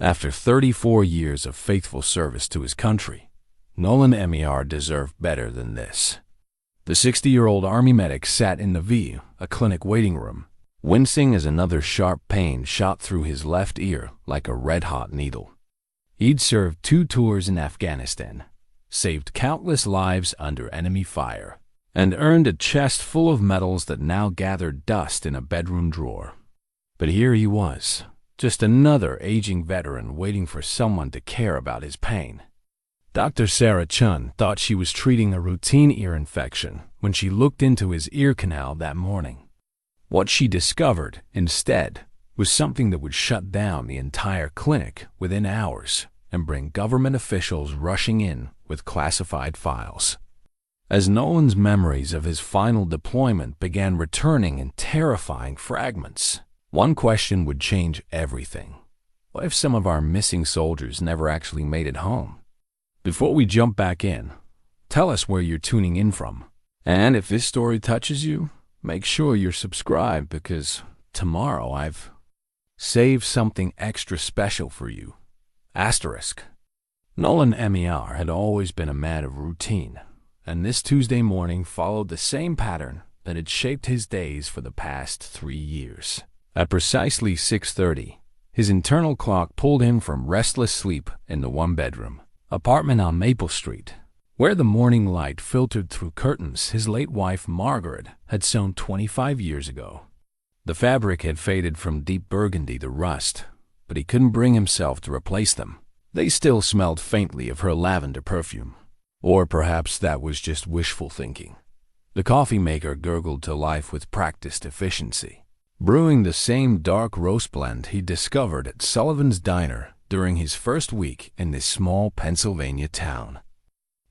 After 34 years of faithful service to his country, Nolan Emmiar deserved better than this. The 60-year-old Army medic sat in the V, a clinic waiting room, wincing as another sharp pain shot through his left ear like a red-hot needle. He'd served 2 tours in Afghanistan, saved countless lives under enemy fire, and earned a chest full of medals that now gathered dust in a bedroom drawer. But here he was, just another aging veteran waiting for someone to care about his pain. Dr. Sarah Chen thought she was treating a routine ear infection when she looked into his ear canal that morning. What she discovered, instead, was something that would shut down the entire clinic within hours and bring government officials rushing in with classified files. As Nolan's memories of his final deployment began returning in terrifying fragments, one question would change everything. What if some of our missing soldiers never actually made it home? Before we jump back in, tell us where you're tuning in from. And if this story touches you, make sure you're subscribed because tomorrow I've saved something extra special for you. Asterisk. Nolan Emmiar had always been a man of routine, and this Tuesday morning followed the same pattern that had shaped his days for the past 3 years. At precisely 6:30, his internal clock pulled him from restless sleep in the one-bedroom apartment on Maple Street, where the morning light filtered through curtains his late wife Margaret had sewn 25 years ago. The fabric had faded from deep burgundy to rust, but he couldn't bring himself to replace them. They still smelled faintly of her lavender perfume. Or perhaps that was just wishful thinking. The coffee maker gurgled to life with practiced efficiency, brewing the same dark roast blend he discovered at Sullivan's Diner during his first week in this small Pennsylvania town.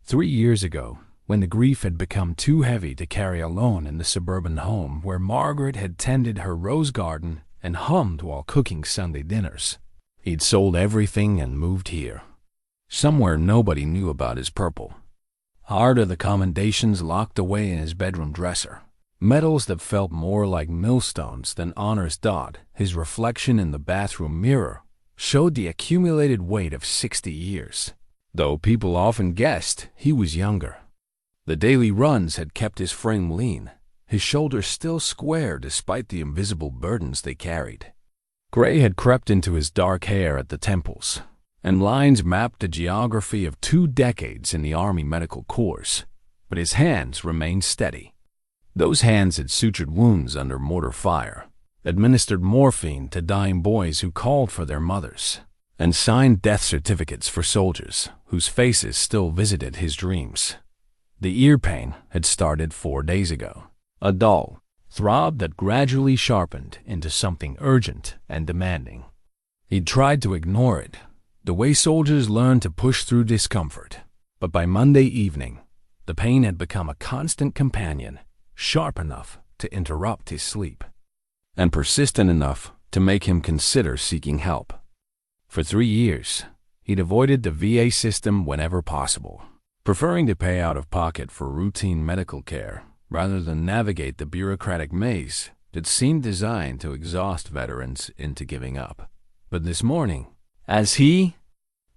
3 years ago, when the grief had become too heavy to carry alone in the suburban home where Margaret had tended her rose garden and hummed while cooking Sunday dinners, he'd sold everything and moved here. Somewhere nobody knew about his purple. Heart of the commendations locked away in his bedroom dresser. Medals that felt more like millstones than honors dot. His reflection in the bathroom mirror showed the accumulated weight of 60 years, though people often guessed he was younger. The daily runs had kept his frame lean, his shoulders still square despite the invisible burdens they carried. Gray had crept into his dark hair at the temples, and lines mapped the geography of 2 decades in the Army Medical Corps, but his hands remained steady. Those hands had sutured wounds under mortar fire, administered morphine to dying boys who called for their mothers, and signed death certificates for soldiers whose faces still visited his dreams. The ear pain had started 4 days ago, a dull throb that gradually sharpened into something urgent and demanding. He'd tried to ignore it, the way soldiers learn to push through discomfort, but by Monday evening, the pain had become a constant companion, sharp enough to interrupt his sleep, and persistent enough to make him consider seeking help. For 3 years, he'd avoided the VA system whenever possible, preferring to pay out of pocket for routine medical care rather than navigate the bureaucratic maze that seemed designed to exhaust veterans into giving up. But this morning, as he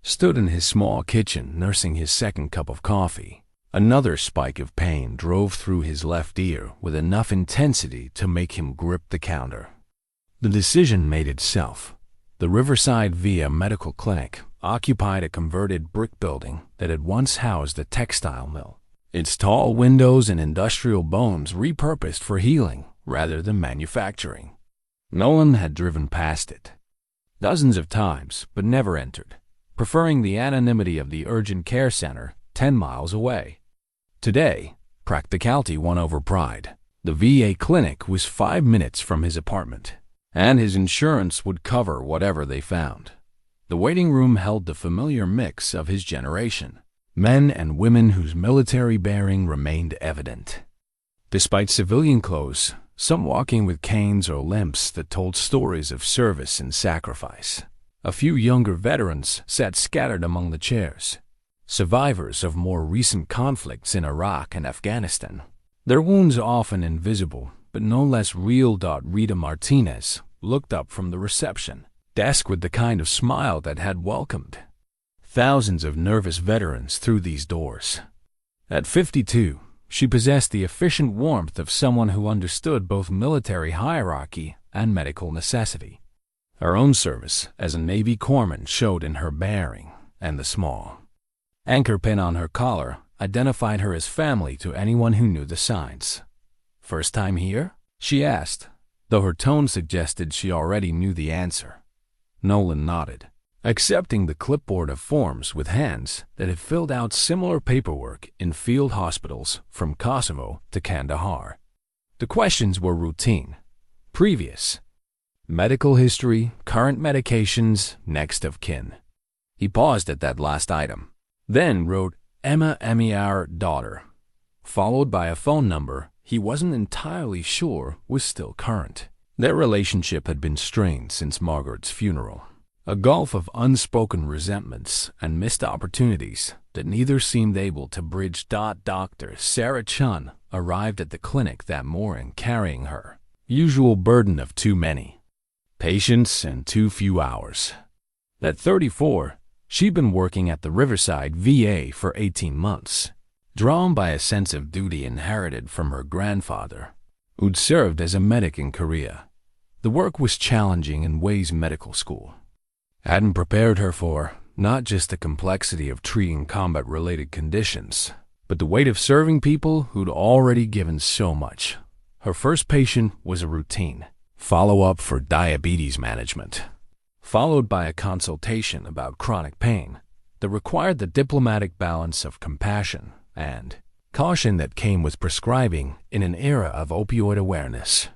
stood in his small kitchen nursing his second cup of coffee, another spike of pain drove through his left ear with enough intensity to make him grip the counter. The decision made itself. The Riverside VA Medical Clinic occupied a converted brick building that had once housed a textile mill, its tall windows and industrial bones repurposed for healing rather than manufacturing. Nolan had driven past it dozens of times, but never entered, preferring the anonymity of the urgent care center 10 miles away. Today, practicality won over pride. The VA clinic was 5 minutes from his apartment, and his insurance would cover whatever they found. The waiting room held the familiar mix of his generation, men and women whose military bearing remained evident. Despite civilian clothes, some walking with canes or limps that told stories of service and sacrifice. A few younger veterans sat scattered among the chairs, survivors of more recent conflicts in Iraq and Afghanistan, their wounds often invisible but no less real. Rita Martinez looked up from the reception, desk with the kind of smile that had welcomed thousands of nervous veterans through these doors. At 52, she possessed the efficient warmth of someone who understood both military hierarchy and medical necessity. Her own service as a Navy corpsman showed in her bearing, and the small anchor pin on her collar identified her as family to anyone who knew the signs. "First time here?" she asked, though her tone suggested she already knew the answer. Nolan nodded, accepting the clipboard of forms with hands that had filled out similar paperwork in field hospitals from Kosovo to Kandahar. The questions were routine: previous medical history, current medications, next of kin. He paused at that last item, then wrote Nolan Emmiar, daughter, followed by a phone number he wasn't entirely sure was still current. Their relationship had been strained since Margaret's funeral, a gulf of unspoken resentments and missed opportunities that neither seemed able to bridge. Dr. Sarah Chen arrived at the clinic that morning carrying her usual burden of too many patients and too few hours. At 34, she'd been working at the Riverside VA for 18 months, drawn by a sense of duty inherited from her grandfather, who'd served as a medic in Korea. The work was challenging in ways medical school hadn't prepared her for, not just the complexity of treating combat-related conditions, but the weight of serving people who'd already given so much. Her first patient was a routine follow-up for diabetes management, followed by a consultation about chronic pain that required the diplomatic balance of compassion and caution that came with prescribing in an era of opioid awareness.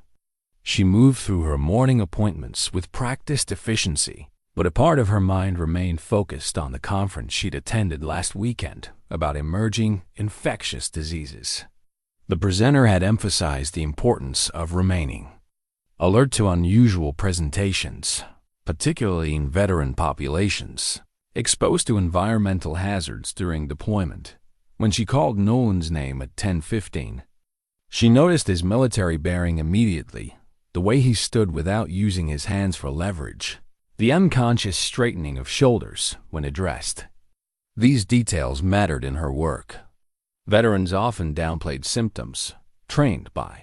She moved through her morning appointments with practiced efficiency, but a part of her mind remained focused on the conference she'd attended last weekend about emerging infectious diseases. The presenter had emphasized the importance of remaining alert to unusual presentations, particularly in veteran populations exposed to environmental hazards during deployment. When she called Nolan's name at 10:15, she noticed his military bearing immediately, the way he stood without using his hands for leverage, the unconscious straightening of shoulders when addressed. These details mattered in her work. Veterans often downplayed symptoms, trained by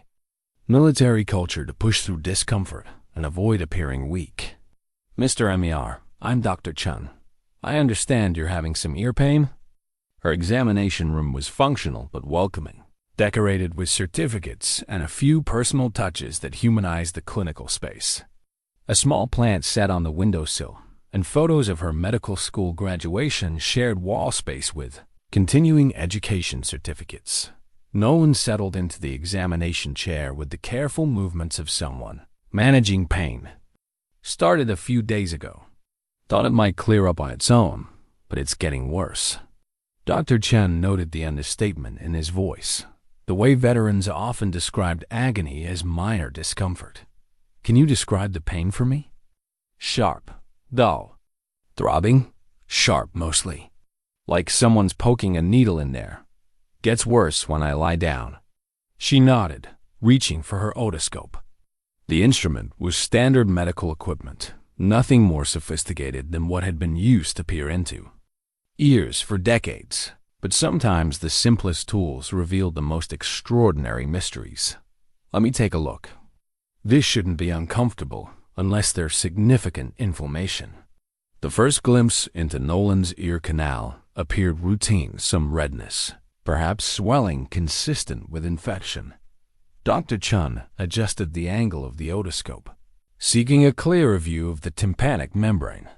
military culture to push through discomfort and avoid appearing weak. "Mr. Emmiar, I'm Dr. Chen. I understand you're having some ear pain?" Her examination room was functional but welcoming, decorated with certificates and a few personal touches that humanized the clinical space. A small plant sat on the windowsill, and photos of her medical school graduation shared wall space with continuing education certificates. Nolan settled into the examination chair with the careful movements of someone managing pain. "Started a few days ago. Thought it might clear up on its own, but it's getting worse." Dr. Chen noted the understatement in his voice, the way veterans often described agony as minor discomfort. "Can you describe the pain for me?" "Sharp, dull, throbbing, sharp mostly. Like someone's poking a needle in there. Gets worse when I lie down." She nodded, reaching for her otoscope. The instrument was standard medical equipment, nothing more sophisticated than what had been used to peer into ears for decades, but sometimes the simplest tools revealed the most extraordinary mysteries. "Let me take a look. This shouldn't be uncomfortable unless there's significant inflammation." The first glimpse into Nolan's ear canal appeared routine, some redness, perhaps swelling consistent with infection. Dr. Chen adjusted the angle of the otoscope, seeking a clearer view of the tympanic membrane.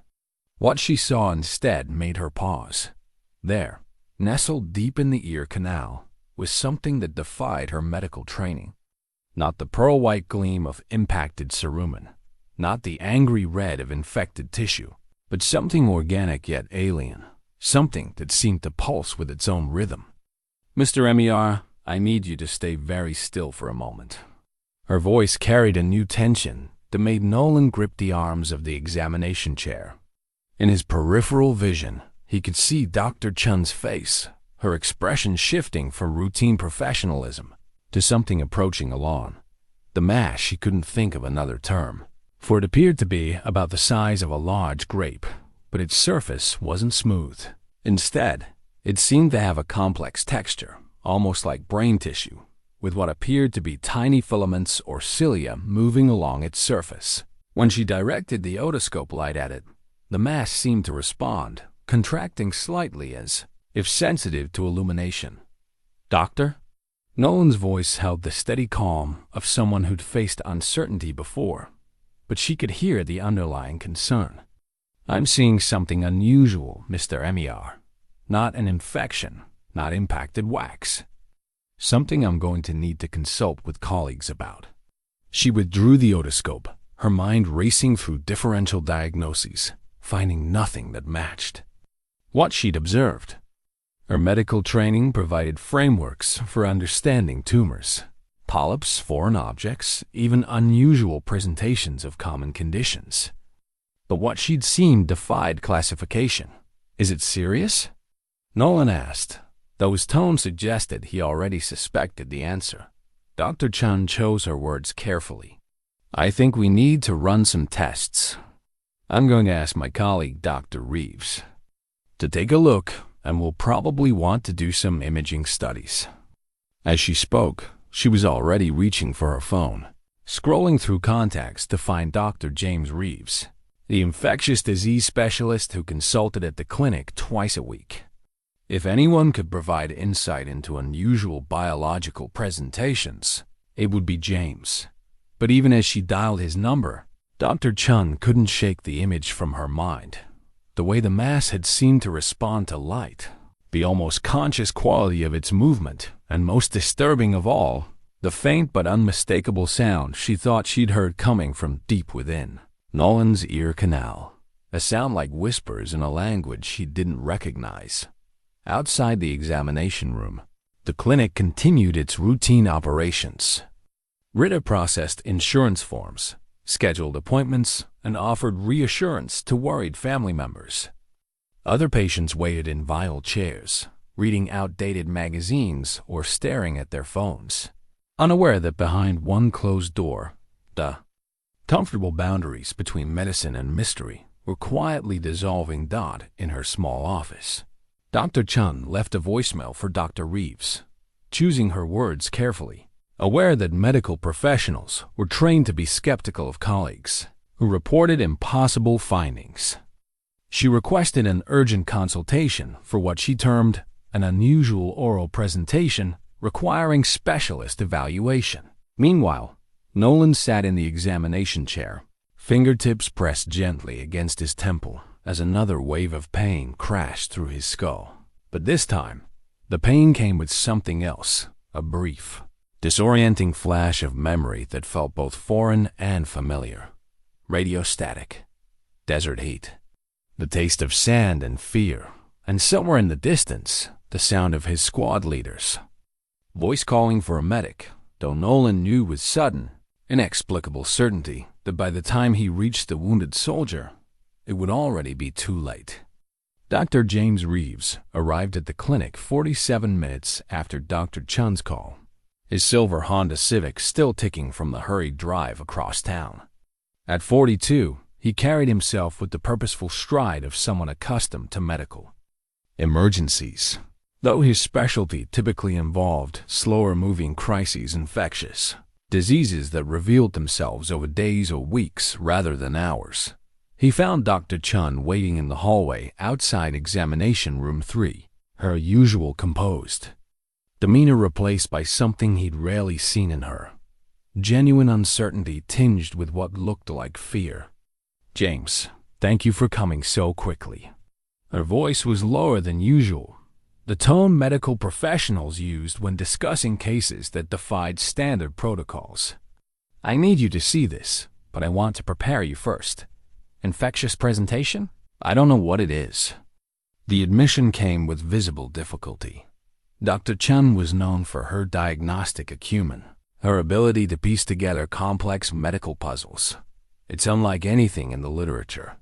What she saw instead made her pause. There, nestled deep in the ear canal, was something that defied her medical training. Not the pearl-white gleam of impacted cerumen, not the angry red of infected tissue, but something organic yet alien, something that seemed to pulse with its own rhythm. "Mr. Emmiar, I need you to stay very still for a moment." Her voice carried a new tension that made Nolan grip the arms of the examination chair. In his peripheral vision, he could see Dr. Chen's face, her expression shifting from routine professionalism to something approaching alarm. The mask, she couldn't think of another term, for it appeared to be about the size of a large grape, but its surface wasn't smooth. Instead, it seemed to have a complex texture, almost like brain tissue, with what appeared to be tiny filaments or cilia moving along its surface. When she directed the otoscope light at it, the mass seemed to respond, contracting slightly as if sensitive to illumination. "Doctor?" Nolan's voice held the steady calm of someone who'd faced uncertainty before, but she could hear the underlying concern. "I'm seeing something unusual, Mr. Emmiar. Not an infection, not impacted wax. Something I'm going to need to consult with colleagues about." She withdrew the otoscope, her mind racing through differential diagnoses, finding nothing that matched what she'd observed. Her medical training provided frameworks for understanding tumors, polyps, foreign objects, even unusual presentations of common conditions. But what she'd seen defied classification. "Is it serious?" Nolan asked, though his tone suggested he already suspected the answer. Dr. Chen chose her words carefully. "I think we need to run some tests. I'm going to ask my colleague, Dr. Reeves, to take a look, and we'll probably want to do some imaging studies." As she spoke, she was already reaching for her phone, scrolling through contacts to find Dr. James Reeves, the infectious disease specialist who consulted at the clinic twice a week. If anyone could provide insight into unusual biological presentations, it would be James. But even as she dialed his number, Dr. Chen couldn't shake the image from her mind. The way the mass had seemed to respond to light, the almost conscious quality of its movement, and most disturbing of all, the faint but unmistakable sound she thought she'd heard coming from deep within Nolan's ear canal, a sound like whispers in a language she didn't recognize. Outside the examination room, the clinic continued its routine operations. Rita processed insurance forms, scheduled appointments, and offered reassurance to worried family members. Other patients waited in vile chairs, reading outdated magazines or staring at their phones, unaware that behind one closed door, the comfortable boundaries between medicine and mystery were quietly dissolving. In her small office, Dr. Chen left a voicemail for Dr. Reeves, choosing her words carefully, aware that medical professionals were trained to be skeptical of colleagues who reported impossible findings. She requested an urgent consultation for what she termed an unusual oral presentation requiring specialist evaluation. Meanwhile, Nolan sat in the examination chair, fingertips pressed gently against his temple as another wave of pain crashed through his skull. But this time, the pain came with something else, a brief, disorienting flash of memory that felt both foreign and familiar. Radio static, desert heat, the taste of sand and fear, and somewhere in the distance, the sound of his squad leaders' voice calling for a medic, though Nolan knew with sudden, inexplicable certainty that by the time he reached the wounded soldier, it would already be too late. Dr. James Reeves arrived at the clinic 47 minutes after Dr. Chen's call, his silver Honda Civic still ticking from the hurried drive across town. At 42, he carried himself with the purposeful stride of someone accustomed to medical emergencies, though his specialty typically involved slower-moving crises, infectious diseases that revealed themselves over days or weeks rather than hours. He found Dr. Chen waiting in the hallway outside examination room 3, her usual composed demeanor replaced by something he'd rarely seen in her, genuine uncertainty tinged with what looked like fear. "James, thank you for coming so quickly." Her voice was lower than usual, the tone medical professionals used when discussing cases that defied standard protocols. "I need you to see this, but I want to prepare you first. Infectious presentation? I don't know what it is." The admission came with visible difficulty. Dr. Chen was known for her diagnostic acumen, her ability to piece together complex medical puzzles. It's unlike anything in the literature.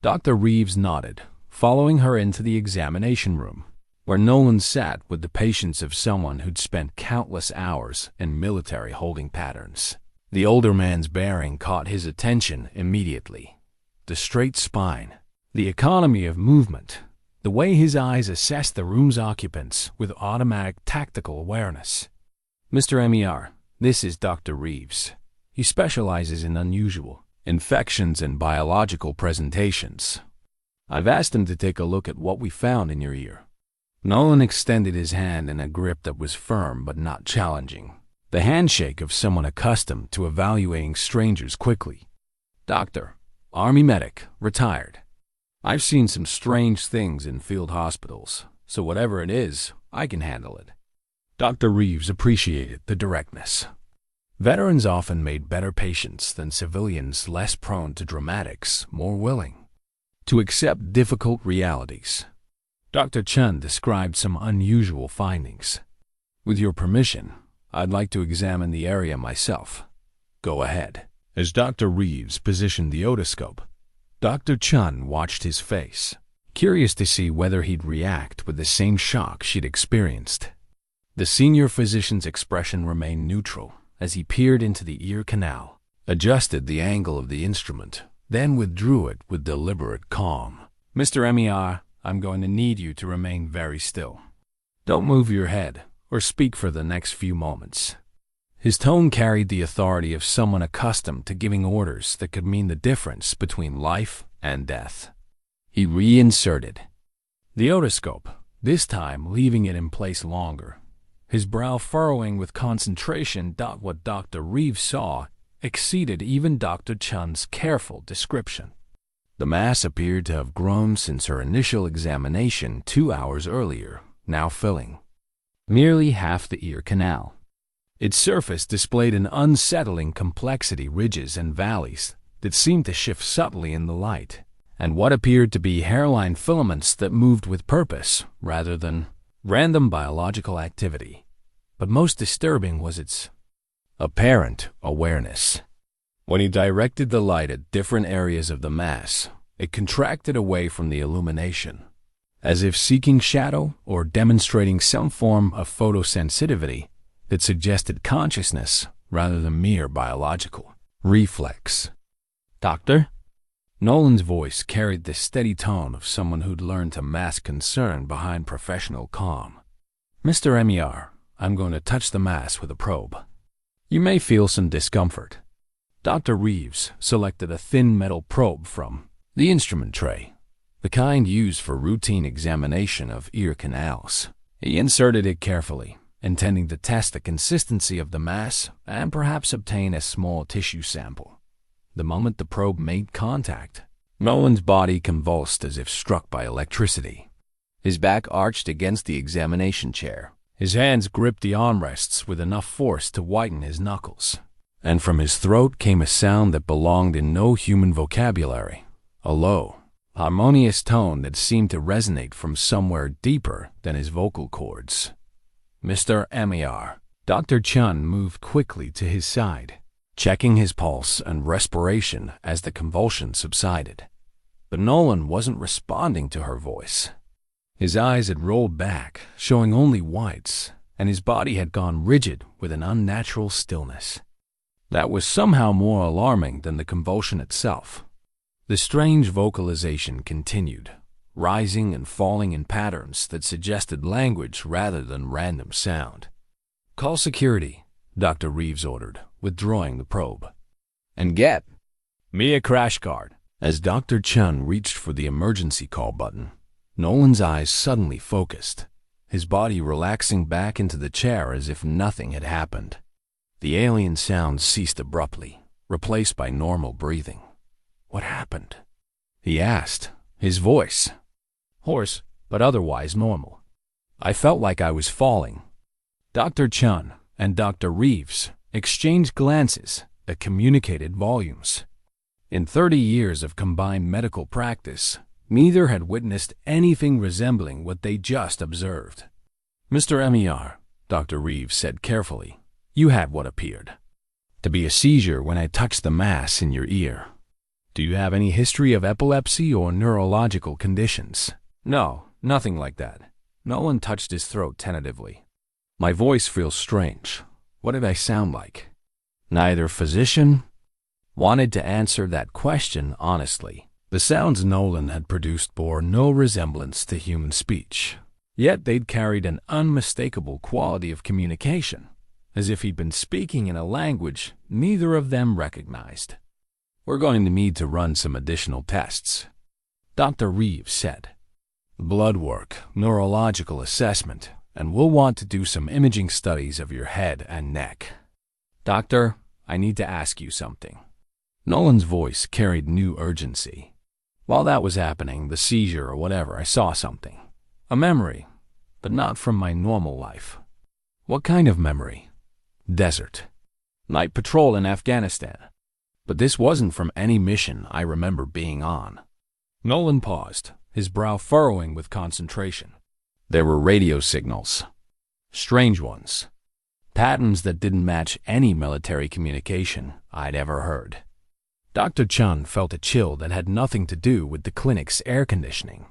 Dr. Reeves nodded, following her into the examination room, where Nolan sat with the patience of someone who'd spent countless hours in military holding patterns. The older man's bearing caught his attention immediately. The straight spine, the economy of movement, the way his eyes assessed the room's occupants with automatic tactical awareness. "Mr. Emmiar, this is Dr. Reeves. He specializes in unusual infections and biological presentations. I've asked him to take a look at what we found in your ear." Nolan extended his hand in a grip that was firm but not challenging, the handshake of someone accustomed to evaluating strangers quickly. "Doctor, Army medic, retired. I've seen some strange things in field hospitals, so whatever it is, I can handle it." Dr. Reeves appreciated the directness. Veterans often made better patients than civilians, less prone to dramatics, more willing to accept difficult realities. Dr. Chen described some unusual findings. "With your permission, I'd like to examine the area myself." "Go ahead." As Dr. Reeves positioned the otoscope, Dr. Chen watched his face, curious to see whether he'd react with the same shock she'd experienced. The senior physician's expression remained neutral as he peered into the ear canal, adjusted the angle of the instrument, then withdrew it with deliberate calm. "Mr. Emmiar, I'm going to need you to remain very still. Don't move your head or speak for the next few moments." His tone carried the authority of someone accustomed to giving orders that could mean the difference between life and death. He reinserted the otoscope, this time leaving it in place longer, his brow furrowing with concentration. What Dr. Reeves saw exceeded even Dr. Chen's careful description. The mass appeared to have grown since her initial examination 2 hours earlier, now filling merely half the ear canal. Its surface displayed an unsettling complexity, ridges and valleys that seemed to shift subtly in the light, and what appeared to be hairline filaments that moved with purpose rather than random biological activity. But most disturbing was its apparent awareness. When he directed the light at different areas of the mass, it contracted away from the illumination, as if seeking shadow or demonstrating some form of photosensitivity that suggested consciousness rather than mere biological reflex. "Doctor?" Nolan's voice carried the steady tone of someone who'd learned to mask concern behind professional calm. "Mr. Emmiar, I'm going to touch the mass with a probe. You may feel some discomfort." Dr. Reeves selected a thin metal probe from the instrument tray, the kind used for routine examination of ear canals. He inserted it carefully, intending to test the consistency of the mass and perhaps obtain a small tissue sample. The moment the probe made contact, Nolan's body convulsed as if struck by electricity. His back arched against the examination chair. His hands gripped the armrests with enough force to whiten his knuckles, and from his throat came a sound that belonged in no human vocabulary, a low, harmonious tone that seemed to resonate from somewhere deeper than his vocal cords. "Mr. Emmiar." Dr. Chen moved quickly to his side, checking his pulse and respiration as the convulsion subsided. But Nolan wasn't responding to her voice. His eyes had rolled back, showing only whites, and his body had gone rigid with an unnatural stillness that was somehow more alarming than the convulsion itself. The strange vocalization continued, rising and falling in patterns that suggested language rather than random sound. "Call security," Dr. Reeves ordered, withdrawing the probe. "And get me a crash cart." As Dr. Chen reached for the emergency call button, Nolan's eyes suddenly focused, his body relaxing back into the chair as if nothing had happened. The alien sounds ceased abruptly, replaced by normal breathing. "What happened?" he asked, his voice hoarse but otherwise normal. "I felt like I was falling." Dr. Chen and Dr. Reeves exchanged glances that communicated volumes. In 30 years of combined medical practice, neither had witnessed anything resembling what they just observed. "Mr. Emmiar," Dr. Reeves said carefully, "you had what appeared to be a seizure when I touched the mass in your ear. Do you have any history of epilepsy or neurological conditions?" "No, nothing like that." Nolan touched his throat tentatively. "My voice feels strange. What did I sound like?" Neither physician wanted to answer that question honestly. The sounds Nolan had produced bore no resemblance to human speech, yet they'd carried an unmistakable quality of communication, as if he'd been speaking in a language neither of them recognized. "We're going to need to run some additional tests," Dr. Reeves said. "Blood work, neurological assessment, and we'll want to do some imaging studies of your head and neck. Doctor, I need to ask you something." Nolan's voice carried new urgency. "While that was happening, the seizure or whatever, I saw something. A memory, but not from my normal life." "What kind of memory?" "Desert. Night patrol in Afghanistan. But this wasn't from any mission I remember being on." Nolan paused, his brow furrowing with concentration. "There were radio signals. Strange ones. Patterns that didn't match any military communication I'd ever heard." Dr. Chen felt a chill that had nothing to do with the clinic's air conditioning.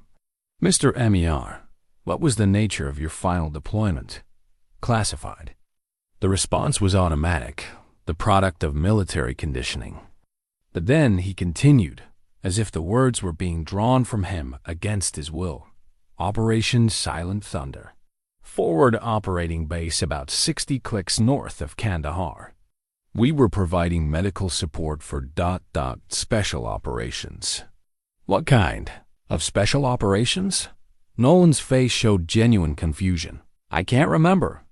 "Mr. Emmiar, what was the nature of your final deployment?" "Classified." The response was automatic, the product of military conditioning. But then he continued, as if the words were being drawn from him against his will. "Operation Silent Thunder. Forward operating base about 60 clicks north of Kandahar. We were providing medical support for special operations." "What kind of special operations?" Nolan's face showed genuine confusion. "I can't remember."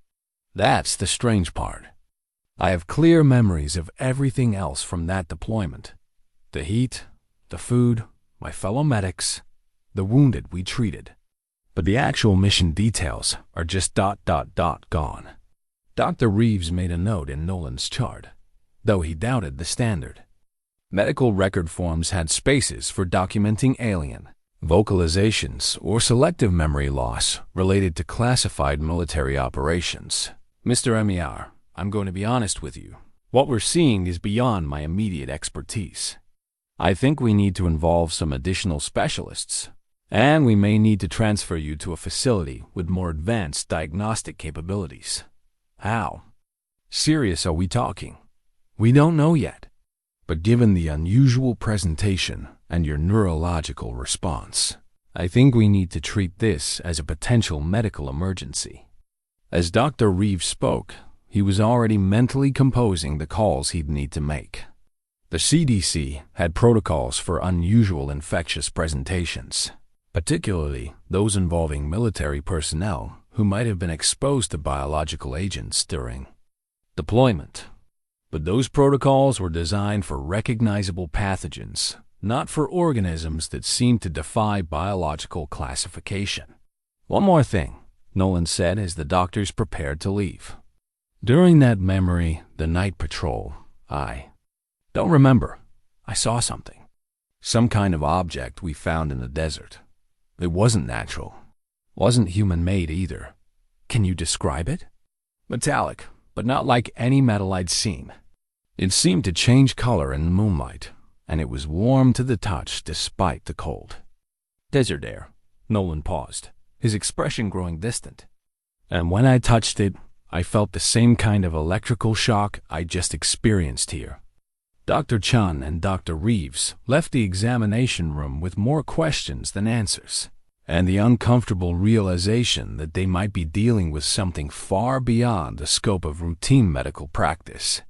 "That's the strange part. I have clear memories of everything else from that deployment. The heat, the food, my fellow medics, the wounded we treated. But the actual mission details are just gone." Dr. Reeves made a note in Nolan's chart, though he doubted the standard. Medical record forms had spaces for documenting alien vocalizations or selective memory loss related to classified military operations. "Mr. Emmiar, I'm going to be honest with you. What we're seeing is beyond my immediate expertise. I think we need to involve some additional specialists, and we may need to transfer you to a facility with more advanced diagnostic capabilities." "How serious are we talking?" "We don't know yet. But given the unusual presentation and your neurological response, I think we need to treat this as a potential medical emergency." As Dr. Reeves spoke, he was already mentally composing the calls he'd need to make. The CDC had protocols for unusual infectious presentations, particularly those involving military personnel who might have been exposed to biological agents during deployment. But those protocols were designed for recognizable pathogens, not for organisms that seemed to defy biological classification. "One more thing," Nolan said as the doctors prepared to leave. "During that memory, the night patrol, I don't remember. I saw something. Some kind of object we found in the desert. It wasn't natural. Wasn't human-made either." "Can you describe it?" "Metallic, but not like any metal I'd seen. It seemed to change color in the moonlight, and it was warm to the touch despite the cold." "Desert air." Nolan paused, his expression growing distant. "And when I touched it, I felt the same kind of electrical shock I just experienced here." Dr. Chen and Dr. Reeves left the examination room with more questions than answers, and the uncomfortable realization that they might be dealing with something far beyond the scope of routine medical practice.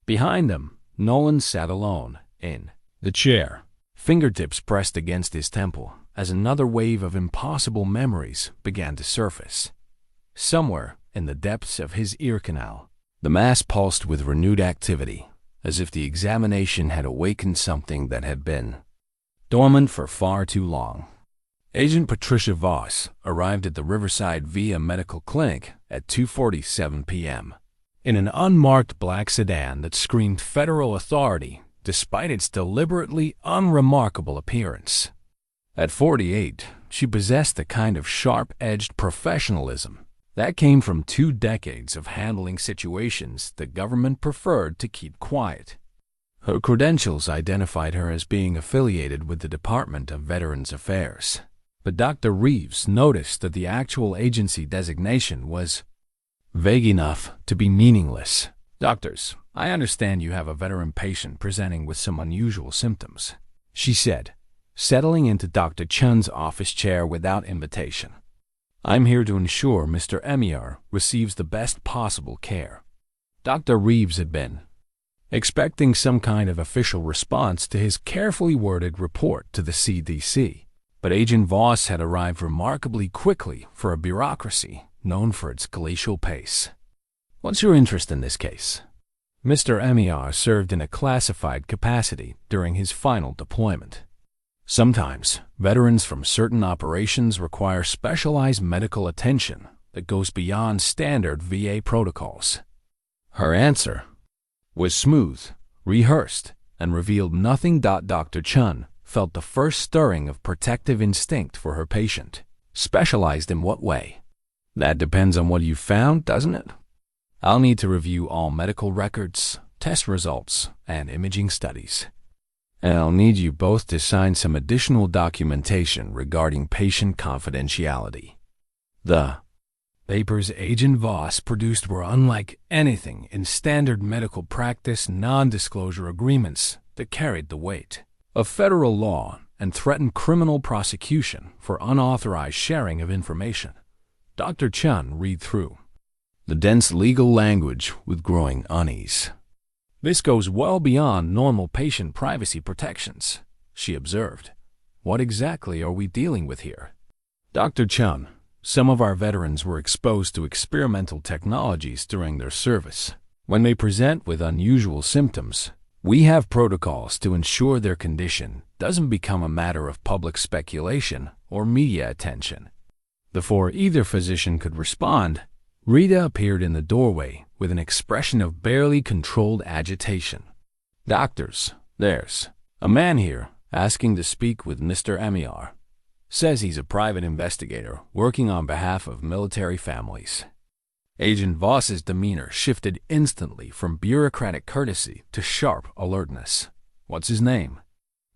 Behind them, Nolan sat alone, in the chair, fingertips pressed against his temple, as another wave of impossible memories began to surface. Somewhere in the depths of his ear canal, the mass pulsed with renewed activity, as if the examination had awakened something that had been dormant for far too long. Agent Patricia Voss arrived at the Riverside Via Medical Clinic at 2:47 p.m. in an unmarked black sedan that screamed federal authority despite its deliberately unremarkable appearance. At 48, she possessed the kind of sharp-edged professionalism that came from 2 decades of handling situations the government preferred to keep quiet. Her credentials identified her as being affiliated with the Department of Veterans Affairs, but Dr. Reeves noticed that the actual agency designation was vague enough to be meaningless. "Doctors, I understand you have a veteran patient presenting with some unusual symptoms, she said, settling into Dr. Chen's office chair without invitation. I'm here to ensure Mr. Emmiar receives the best possible care. Dr. Reeves had been expecting some kind of official response to his carefully worded report to the CDC, but Agent Voss had arrived remarkably quickly for a bureaucracy known for its glacial pace. What's your interest in this case? Mr. Emmiar served in a classified capacity during his final deployment. Sometimes, veterans from certain operations require specialized medical attention that goes beyond standard VA protocols. Her answer was smooth, rehearsed, and revealed nothing. Dr. Chen felt the first stirring of protective instinct for her patient. Specialized in what way? That depends on what you found, doesn't it? I'll need to review all medical records, test results, and imaging studies. And I'll need you both to sign some additional documentation regarding patient confidentiality. The papers Agent Voss produced were unlike anything in standard medical practice non-disclosure agreements that carried the weight of federal law and threatened criminal prosecution for unauthorized sharing of information. Dr. Chen read through the dense legal language with growing unease. This goes well beyond normal patient privacy protections, she observed. What exactly are we dealing with here? Dr. Chen, some of our veterans were exposed to experimental technologies during their service. When they present with unusual symptoms, we have protocols to ensure their condition doesn't become a matter of public speculation or media attention. Before either physician could respond, Rita appeared in the doorway with an expression of barely controlled agitation. Doctors, there's a man here asking to speak with Mr. Emmiar. Says he's a private investigator working on behalf of military families. Agent Voss's demeanor shifted instantly from bureaucratic courtesy to sharp alertness. What's his name?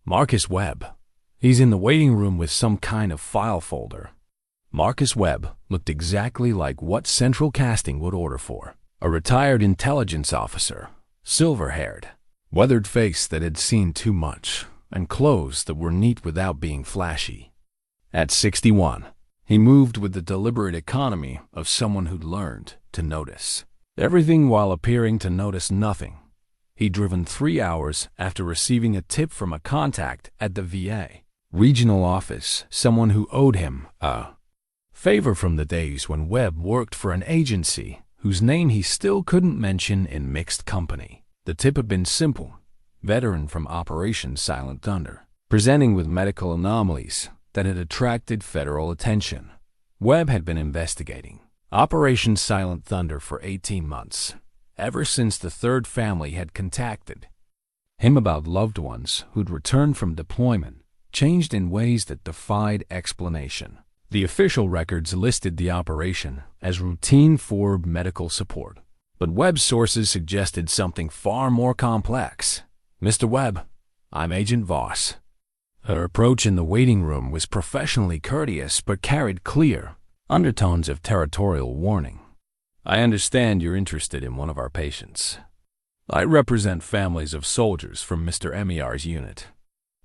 Marcus Webb. He's in the waiting room with some kind of file folder. Marcus Webb looked exactly like what Central Casting would order for. A retired intelligence officer, silver-haired, weathered face that had seen too much, and clothes that were neat without being flashy. At 61, he moved with the deliberate economy of someone who'd learned to notice everything while appearing to notice nothing. He'd driven 3 hours after receiving a tip from a contact at the VA regional office, someone who owed him a favor from the days when Webb worked for an agency whose name he still couldn't mention in mixed company. The tip had been simple: veteran from Operation Silent Thunder, presenting with medical anomalies that had attracted federal attention. Webb had been investigating Operation Silent Thunder for 18 months, ever since the third family had contacted him about loved ones who'd returned from deployment, changed in ways that defied explanation. The official records listed the operation as routine for medical support, but Webb's sources suggested something far more complex. Mr. Webb, I'm Agent Voss. Her approach in the waiting room was professionally courteous but carried clear undertones of territorial warning. I understand you're interested in one of our patients. I represent families of soldiers from Mr. Emmiar's unit.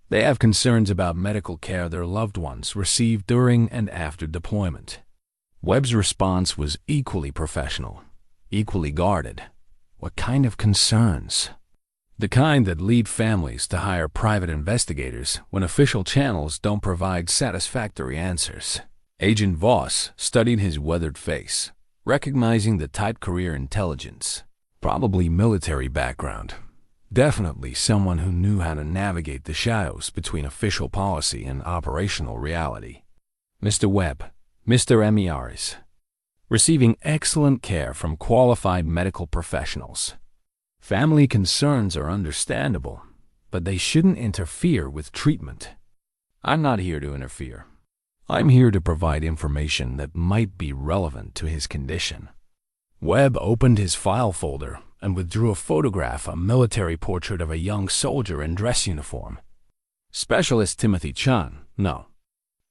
They have concerns about medical care their loved ones received during and after deployment. Webb's response was equally professional, equally guarded. What kind of concerns? The kind that lead families to hire private investigators when official channels don't provide satisfactory answers. Agent Voss studied his weathered face, recognizing the type: career intelligence, probably military background. Definitely someone who knew how to navigate the shadows between official policy and operational reality. Mr. Webb, Mr. Emmiar is receiving excellent care from qualified medical professionals. Family concerns are understandable, but they shouldn't interfere with treatment. I'm not here to interfere. I'm here to provide information that might be relevant to his condition. Webb opened his file folder and withdrew a photograph, a military portrait of a young soldier in dress uniform. Specialist Timothy Chen, no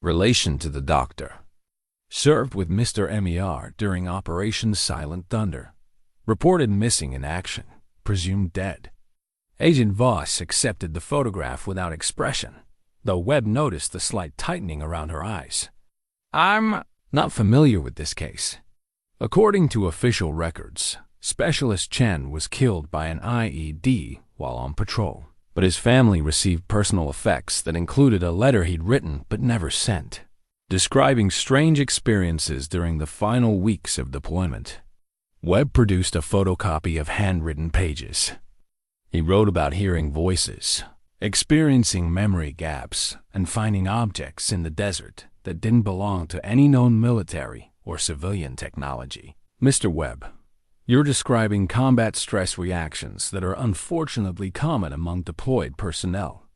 relation to the doctor. Served with Mr. Emmiar during Operation Silent Thunder. Reported missing in action. presumed dead. Agent Voss accepted the photograph without expression, though Webb noticed the slight tightening around her eyes. "I'm not familiar with this case." According to official records, Specialist Chen was killed by an IED while on patrol, but his family received personal effects that included a letter he'd written but never sent, describing strange experiences during the final weeks of deployment. Webb produced a photocopy of handwritten pages. He wrote about hearing voices, experiencing memory gaps, and finding objects in the desert that didn't belong to any known military or civilian technology. Mr. Webb, you're describing combat stress reactions that are unfortunately common among deployed personnel.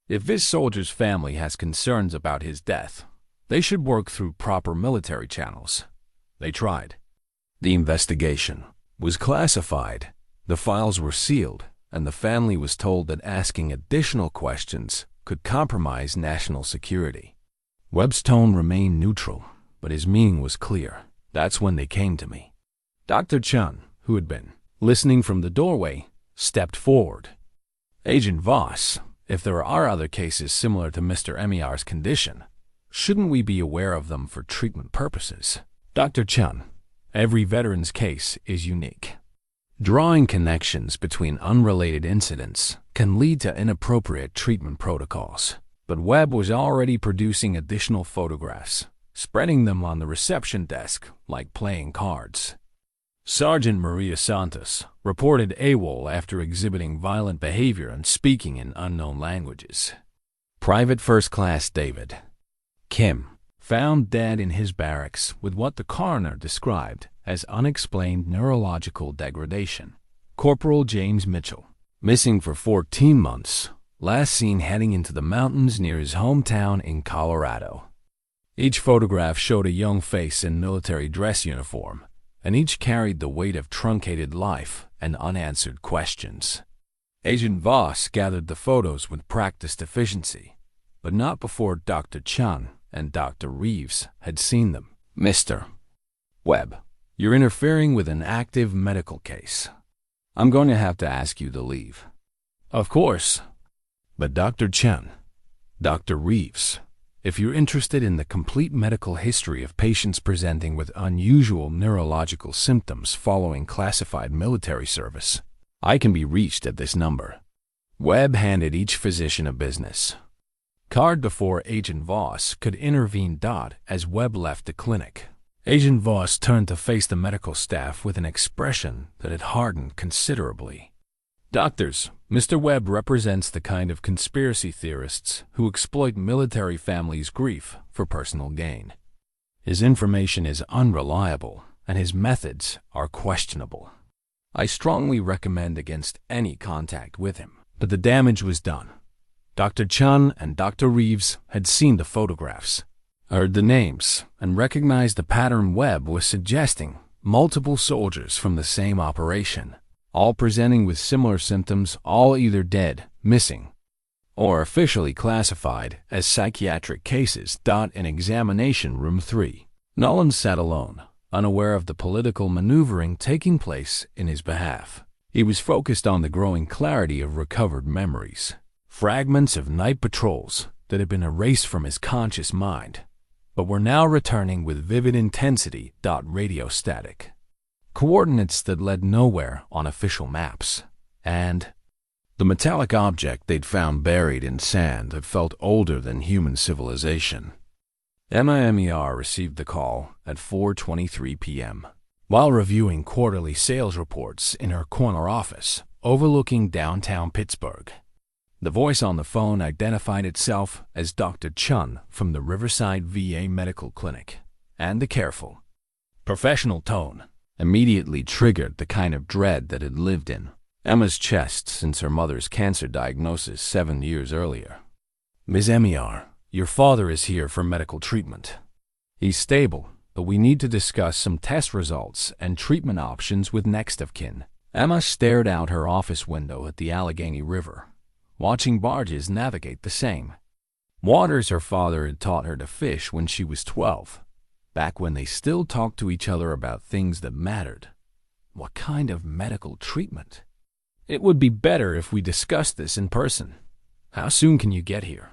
If this soldier's family has concerns about his death, they should work through proper military channels. They tried. The investigation was classified, the files were sealed, and the family was told that asking additional questions could compromise national security. Webb's tone remained neutral, but his meaning was clear. That's when they came to me. Dr. Chen, who had been listening from the doorway, stepped forward. "Agent Voss, if there are other cases similar to Mr. Emmiar's condition, shouldn't we be aware of them for treatment purposes?" Dr. Chen, every veteran's case is unique. Drawing connections between unrelated incidents can lead to inappropriate treatment protocols, but Webb was already producing additional photographs, spreading them on the reception desk like playing cards. Sergeant Maria Santos reported AWOL after exhibiting violent behavior and speaking in unknown languages. Private First Class David Kim found dead in his barracks with what the coroner described as unexplained neurological degradation. Corporal James Mitchell, missing for 14 months, last seen heading into the mountains near his hometown in Colorado. Each photograph showed a young face in military dress uniform, and each carried the weight of truncated life and unanswered questions. Agent Voss gathered the photos with practiced efficiency, but not before Dr. Chen and Dr. Reeves had seen them. "Mr. Webb, you're interfering with an active medical case. I'm going to have to ask you to leave." "Of course." "But Dr. Chen, Dr. Reeves, if you're interested in the complete medical history of patients presenting with unusual neurological symptoms following classified military service, I can be reached at this number." Webb handed each physician a business card before Agent Voss could intervene. As Webb left the clinic, Agent Voss turned to face the medical staff with an expression that had hardened considerably. "Doctors, Mr. Webb represents the kind of conspiracy theorists who exploit military families' grief for personal gain. His information is unreliable, and his methods are questionable. I strongly recommend against any contact with him." But the damage was done. Dr. Chen and Dr. Reeves had seen the photographs, heard the names, and recognized the pattern Webb was suggesting: multiple soldiers from the same operation, all presenting with similar symptoms, all either dead, missing, or officially classified as psychiatric cases. In examination room 3, Nolan sat alone, unaware of the political maneuvering taking place in his behalf. He was focused on the growing clarity of recovered memories, fragments of night patrols that had been erased from his conscious mind, but were now returning with vivid intensity. Radio static, coordinates that led nowhere on official maps, and the metallic object they'd found buried in sand that felt older than human civilization. Emma Emmiar received the call at 4:23 p.m. while reviewing quarterly sales reports in her corner office overlooking downtown Pittsburgh. The voice on the phone identified itself as Dr. Chen from the Riverside VA Medical Clinic, and the careful, professional tone immediately triggered the kind of dread that had lived in Emma's chest since her mother's cancer diagnosis 7 years earlier. "Ms. Emmiar, your father is here for medical treatment. He's stable, but we need to discuss some test results and treatment options with next of kin." Emma stared out her office window at the Allegheny River, watching barges navigate the same waters her father had taught her to fish when she was 12, back when they still talked to each other about things that mattered. What kind of medical treatment? It would be better if we discussed this in person. How soon can you get here?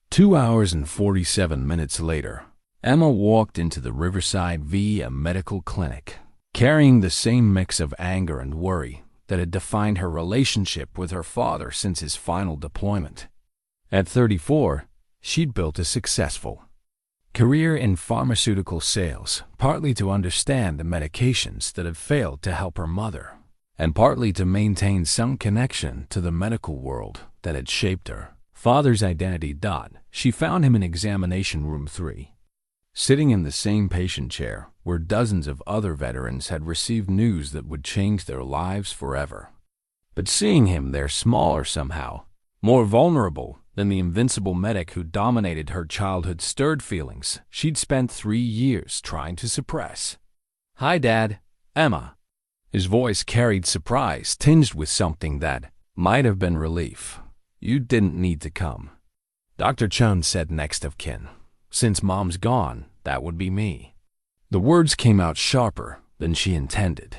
2 hours and 47 minutes later, Emma walked into the Riverside VA medical clinic, carrying the same mix of anger and worry that had defined her relationship with her father since his final deployment. At 34, she'd built a successful career in pharmaceutical sales, partly to understand the medications that had failed to help her mother, and partly to maintain some connection to the medical world that had shaped her father's identity. She found him in examination room 3, sitting in the same patient chair where dozens of other veterans had received news that would change their lives forever. But seeing him there smaller somehow, more vulnerable than the invincible medic who dominated her childhood, stirred feelings she'd spent 3 years trying to suppress. "Hi, Dad. Emma." His voice carried surprise tinged with something that might have been relief. "You didn't need to come." Dr. Chen said next of kin. "Since Mom's gone, that would be me." The words came out sharper than she intended,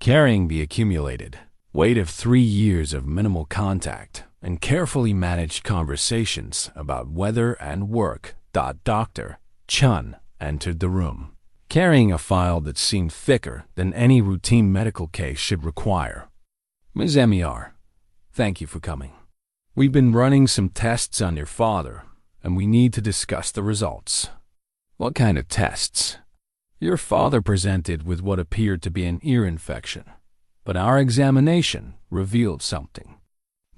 carrying the accumulated weight of 3 years of minimal contact and carefully managed conversations about weather and work. Dr. Chen entered the room, carrying a file that seemed thicker than any routine medical case should require. "Ms. Emmiar, thank you for coming. We've been running some tests on your father, and we need to discuss the results." "What kind of tests?" "Your father presented with what appeared to be an ear infection, but our examination revealed something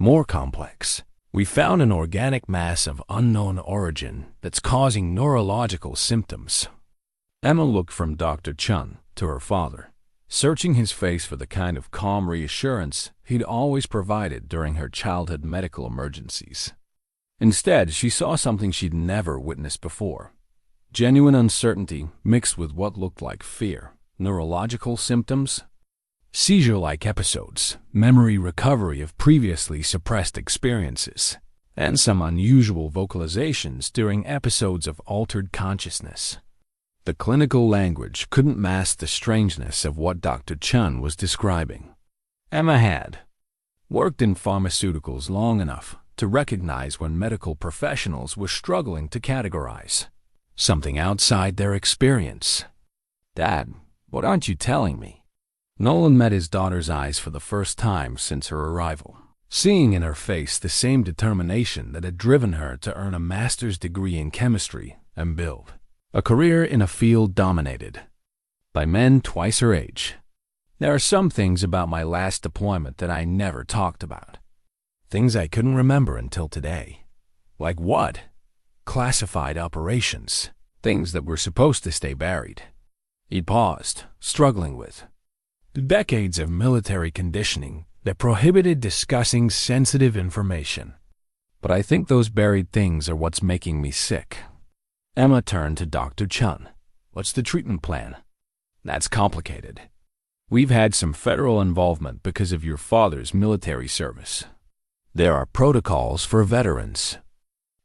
more complex. We found an organic mass of unknown origin that's causing neurological symptoms." Emma looked from Dr. Chen to her father, searching his face for the kind of calm reassurance he'd always provided during her childhood medical emergencies. Instead, she saw something she'd never witnessed before: genuine uncertainty mixed with what looked like fear, neurological symptoms, seizure-like episodes, memory recovery of previously suppressed experiences, and some unusual vocalizations during episodes of altered consciousness. The clinical language couldn't mask the strangeness of what Dr. Chen was describing. Emma had worked in pharmaceuticals long enough to recognize when medical professionals were struggling to categorize something outside their experience. "Dad, what aren't you telling me?" Nolan met his daughter's eyes for the first time since her arrival, seeing in her face the same determination that had driven her to earn a master's degree in chemistry and build a career in a field dominated by men twice her age. "There are some things about my last deployment that I never talked about. Things I couldn't remember until today." "Like what?" "Classified operations. Things that were supposed to stay buried." He paused, struggling with the decades of military conditioning that prohibited discussing sensitive information. "But I think those buried things are what's making me sick." Emma turned to Dr. Chen. "What's the treatment plan?" "That's complicated. We've had some federal involvement because of your father's military service. There are protocols for veterans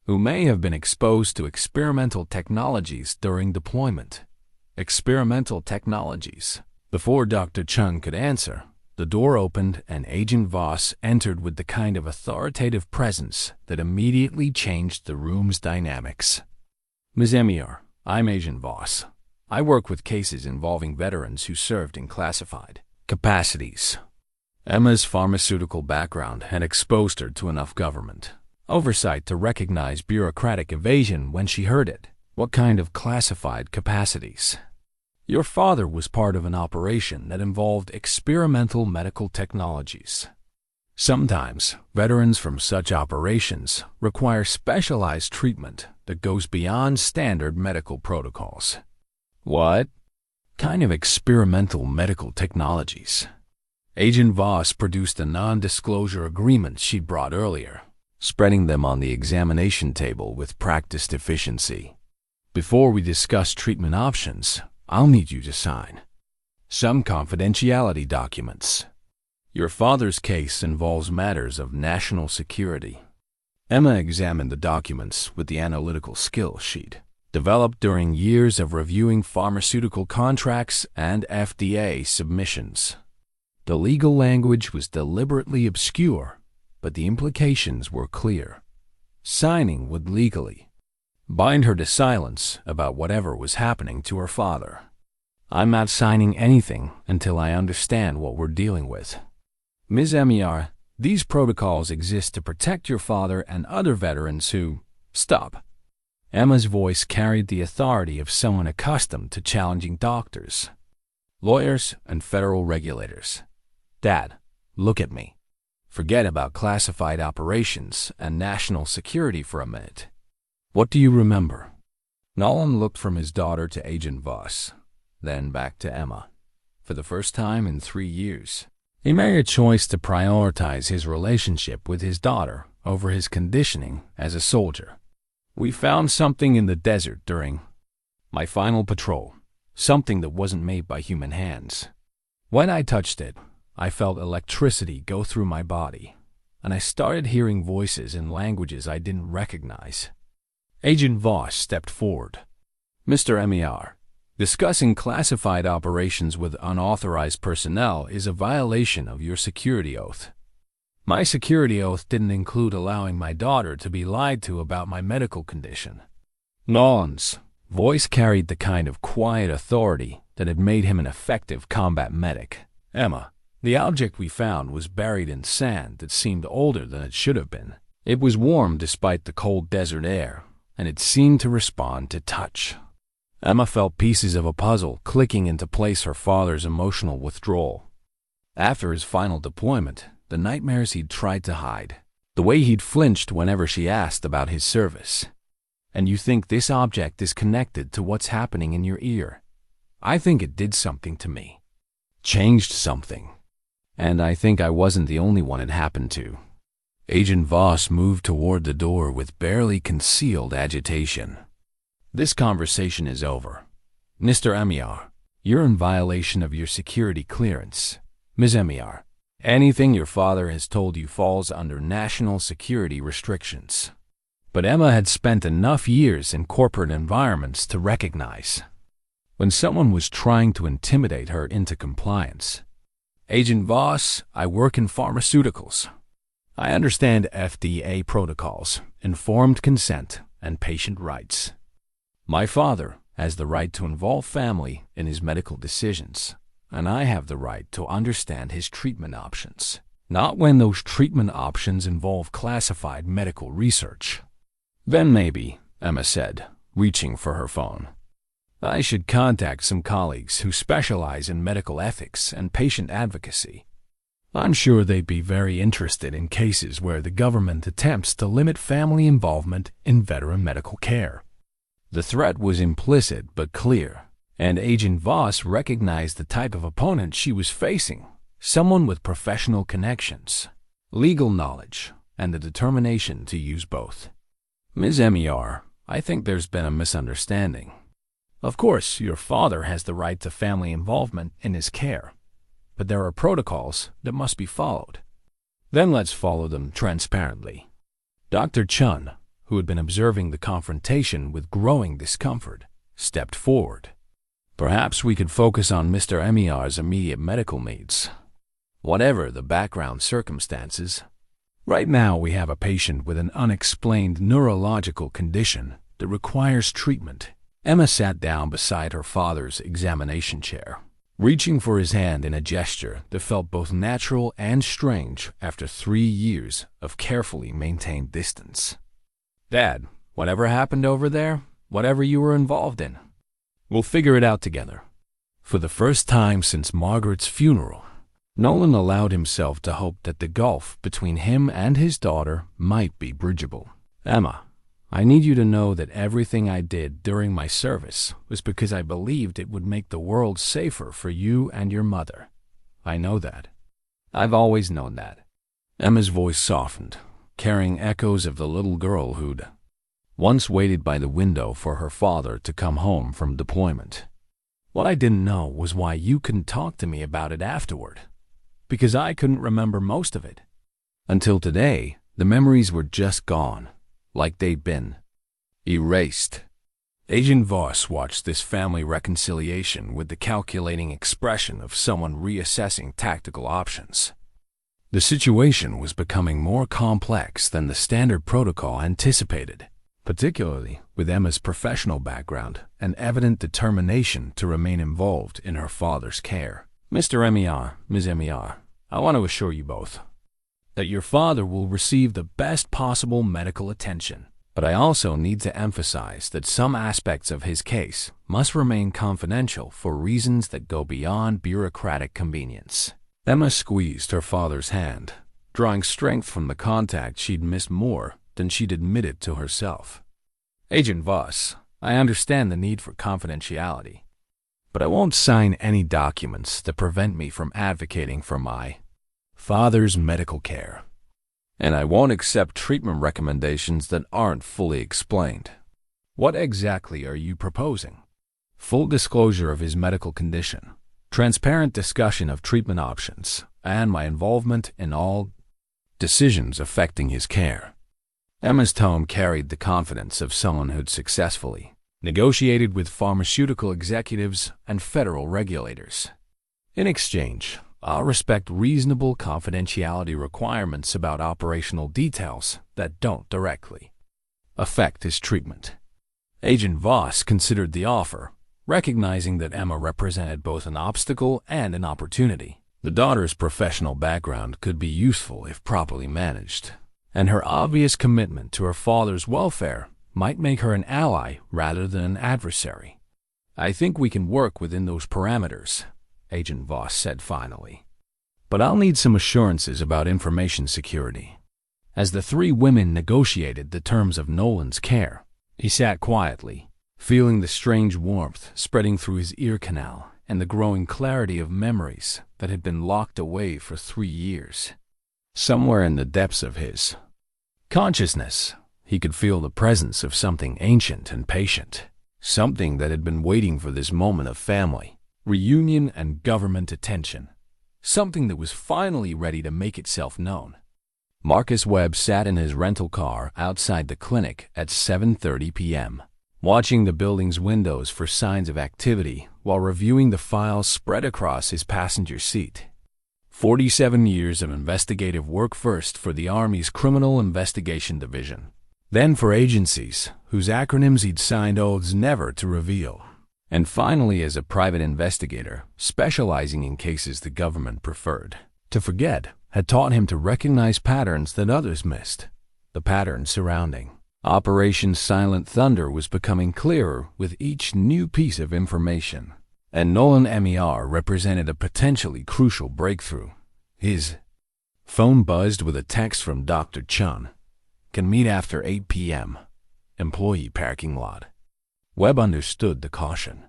who may have been exposed to experimental technologies during deployment." Experimental technologies. Before Dr. Chen could answer, the door opened and Agent Voss entered with the kind of authoritative presence that immediately changed the room's dynamics. "Ms. Emmiar, I'm Agent Voss. I work with cases involving veterans who served in classified capacities." Emma's pharmaceutical background had exposed her to enough government oversight to recognize bureaucratic evasion when she heard it. "What kind of classified capacities?" "Your father was part of an operation that involved experimental medical technologies. Sometimes, veterans from such operations require specialized treatment that goes beyond standard medical protocols." "What kind of experimental medical technologies?" Agent Voss produced the non-disclosure agreements she'd brought earlier, spreading them on the examination table with practiced efficiency. "Before we discuss treatment options, I'll need you to sign some confidentiality documents. Your father's case involves matters of national security." Emma examined the documents with the analytical skill she'd developed during years of reviewing pharmaceutical contracts and FDA submissions. The legal language was deliberately obscure, but the implications were clear. Signing would legally bind her to silence about whatever was happening to her father. I'm not signing anything until I understand what we're dealing with. Ms. Emmiar, these protocols exist to protect your father and other veterans who— Stop. Emma's voice carried the authority of someone accustomed to challenging doctors, lawyers, and federal regulators. Dad, look at me. Forget about classified operations and national security for a minute. What do you remember? Nolan looked from his daughter to Agent Voss, then back to Emma. For the first time in 3 years, he made a choice to prioritize his relationship with his daughter over his conditioning as a soldier. We found something in the desert during my final patrol, something that wasn't made by human hands. When I touched it, I felt electricity go through my body, and I started hearing voices in languages I didn't recognize. Agent Voss stepped forward. Mr. Emmiar, discussing classified operations with unauthorized personnel is a violation of your security oath. My security oath didn't include allowing my daughter to be lied to about my medical condition. Nolan's voice carried the kind of quiet authority that had made him an effective combat medic. Emma, the object we found was buried in sand that seemed older than it should have been. It was warm despite the cold desert air, and it seemed to respond to touch. Emma felt pieces of a puzzle clicking into place her father's emotional withdrawal. After his final deployment, the nightmares he'd tried to hide, the way he'd flinched whenever she asked about his service. And you think this object is connected to what's happening in your ear? I think it did something to me. Changed something. And I think I wasn't the only one it happened to. Agent Voss moved toward the door with barely concealed agitation. This conversation is over. Mr. Emmiar, you're in violation of your security clearance. Ms. Emmiar, anything your father has told you falls under national security restrictions. But Emma had spent enough years in corporate environments to recognize when someone was trying to intimidate her into compliance. Agent Voss, I work in pharmaceuticals. I understand FDA protocols, informed consent, and patient rights. My father has the right to involve family in his medical decisions, and I have the right to understand his treatment options, not when those treatment options involve classified medical research. Then maybe, Emma said, reaching for her phone, I should contact some colleagues who specialize in medical ethics and patient advocacy. I'm sure they'd be very interested in cases where the government attempts to limit family involvement in veteran medical care. The threat was implicit but clear, and Agent Voss recognized the type of opponent she was facing, someone with professional connections, legal knowledge, and the determination to use both. Ms. Emmiar, I think there's been a misunderstanding. Of course, your father has the right to family involvement in his care, but there are protocols that must be followed. Then let's follow them transparently. Dr. Chen, who had been observing the confrontation with growing discomfort, stepped forward. Perhaps we could focus on Mr. Emmiar's immediate medical needs, whatever the background circumstances. Right now we have a patient with an unexplained neurological condition that requires treatment. Emma sat down beside her father's examination chair, reaching for his hand in a gesture that felt both natural and strange after 3 years of carefully maintained distance. Dad, whatever happened over there, whatever you were involved in, we'll figure it out together. For the first time since Margaret's funeral, Nolan allowed himself to hope that the gulf between him and his daughter might be bridgeable. Emma, I need you to know that everything I did during my service was because I believed it would make the world safer for you and your mother. I know that. I've always known that. Emma's voice softened, carrying echoes of the little girl who'd once waited by the window for her father to come home from deployment. What I didn't know was why you couldn't talk to me about it afterward, because I couldn't remember most of it. Until today, the memories were just gone, like they'd been erased. Agent Voss watched this family reconciliation with the calculating expression of someone reassessing tactical options. The situation was becoming more complex than the standard protocol anticipated, particularly with Emma's professional background and evident determination to remain involved in her father's care. Mr. Emmiar, Ms. Emmiar, I want to assure you both that your father will receive the best possible medical attention. But I also need to emphasize that some aspects of his case must remain confidential for reasons that go beyond bureaucratic convenience. Emma squeezed her father's hand, drawing strength from the contact she'd missed more than she'd admitted to herself. Agent Voss, I understand the need for confidentiality, but I won't sign any documents that prevent me from advocating for my father's medical care. And I won't accept treatment recommendations that aren't fully explained. What exactly are you proposing? Full disclosure of his medical condition, transparent discussion of treatment options, and my involvement in all decisions affecting his care. Emma's tone carried the confidence of someone who'd successfully negotiated with pharmaceutical executives and federal regulators. In exchange, I'll respect reasonable confidentiality requirements about operational details that don't directly affect his treatment. Agent Voss considered the offer, recognizing that Emma represented both an obstacle and an opportunity. The daughter's professional background could be useful if properly managed, and her obvious commitment to her father's welfare might make her an ally rather than an adversary. I think we can work within those parameters, Agent Voss said finally. But I'll need some assurances about information security. As the three women negotiated the terms of Nolan's care, he sat quietly, feeling the strange warmth spreading through his ear canal and the growing clarity of memories that had been locked away for 3 years. Somewhere in the depths of his consciousness, he could feel the presence of something ancient and patient, something that had been waiting for this moment of family reunion and government attention, something that was finally ready to make itself known. Marcus Webb sat in his rental car outside the clinic at 7:30 p.m., watching the building's windows for signs of activity while reviewing the files spread across his passenger seat. 47 years of investigative work, first for the Army's Criminal Investigation Division, then for agencies whose acronyms he'd signed oaths never to reveal, and finally as a private investigator specializing in cases the government preferred to forget, had taught him to recognize patterns that others missed. The pattern surrounding Operation Silent Thunder was becoming clearer with each new piece of information, and Nolan Emmiar represented a potentially crucial breakthrough. His phone buzzed with a text from Dr. Chen. Can meet after 8 p.m. Employee parking lot. Webb understood the caution.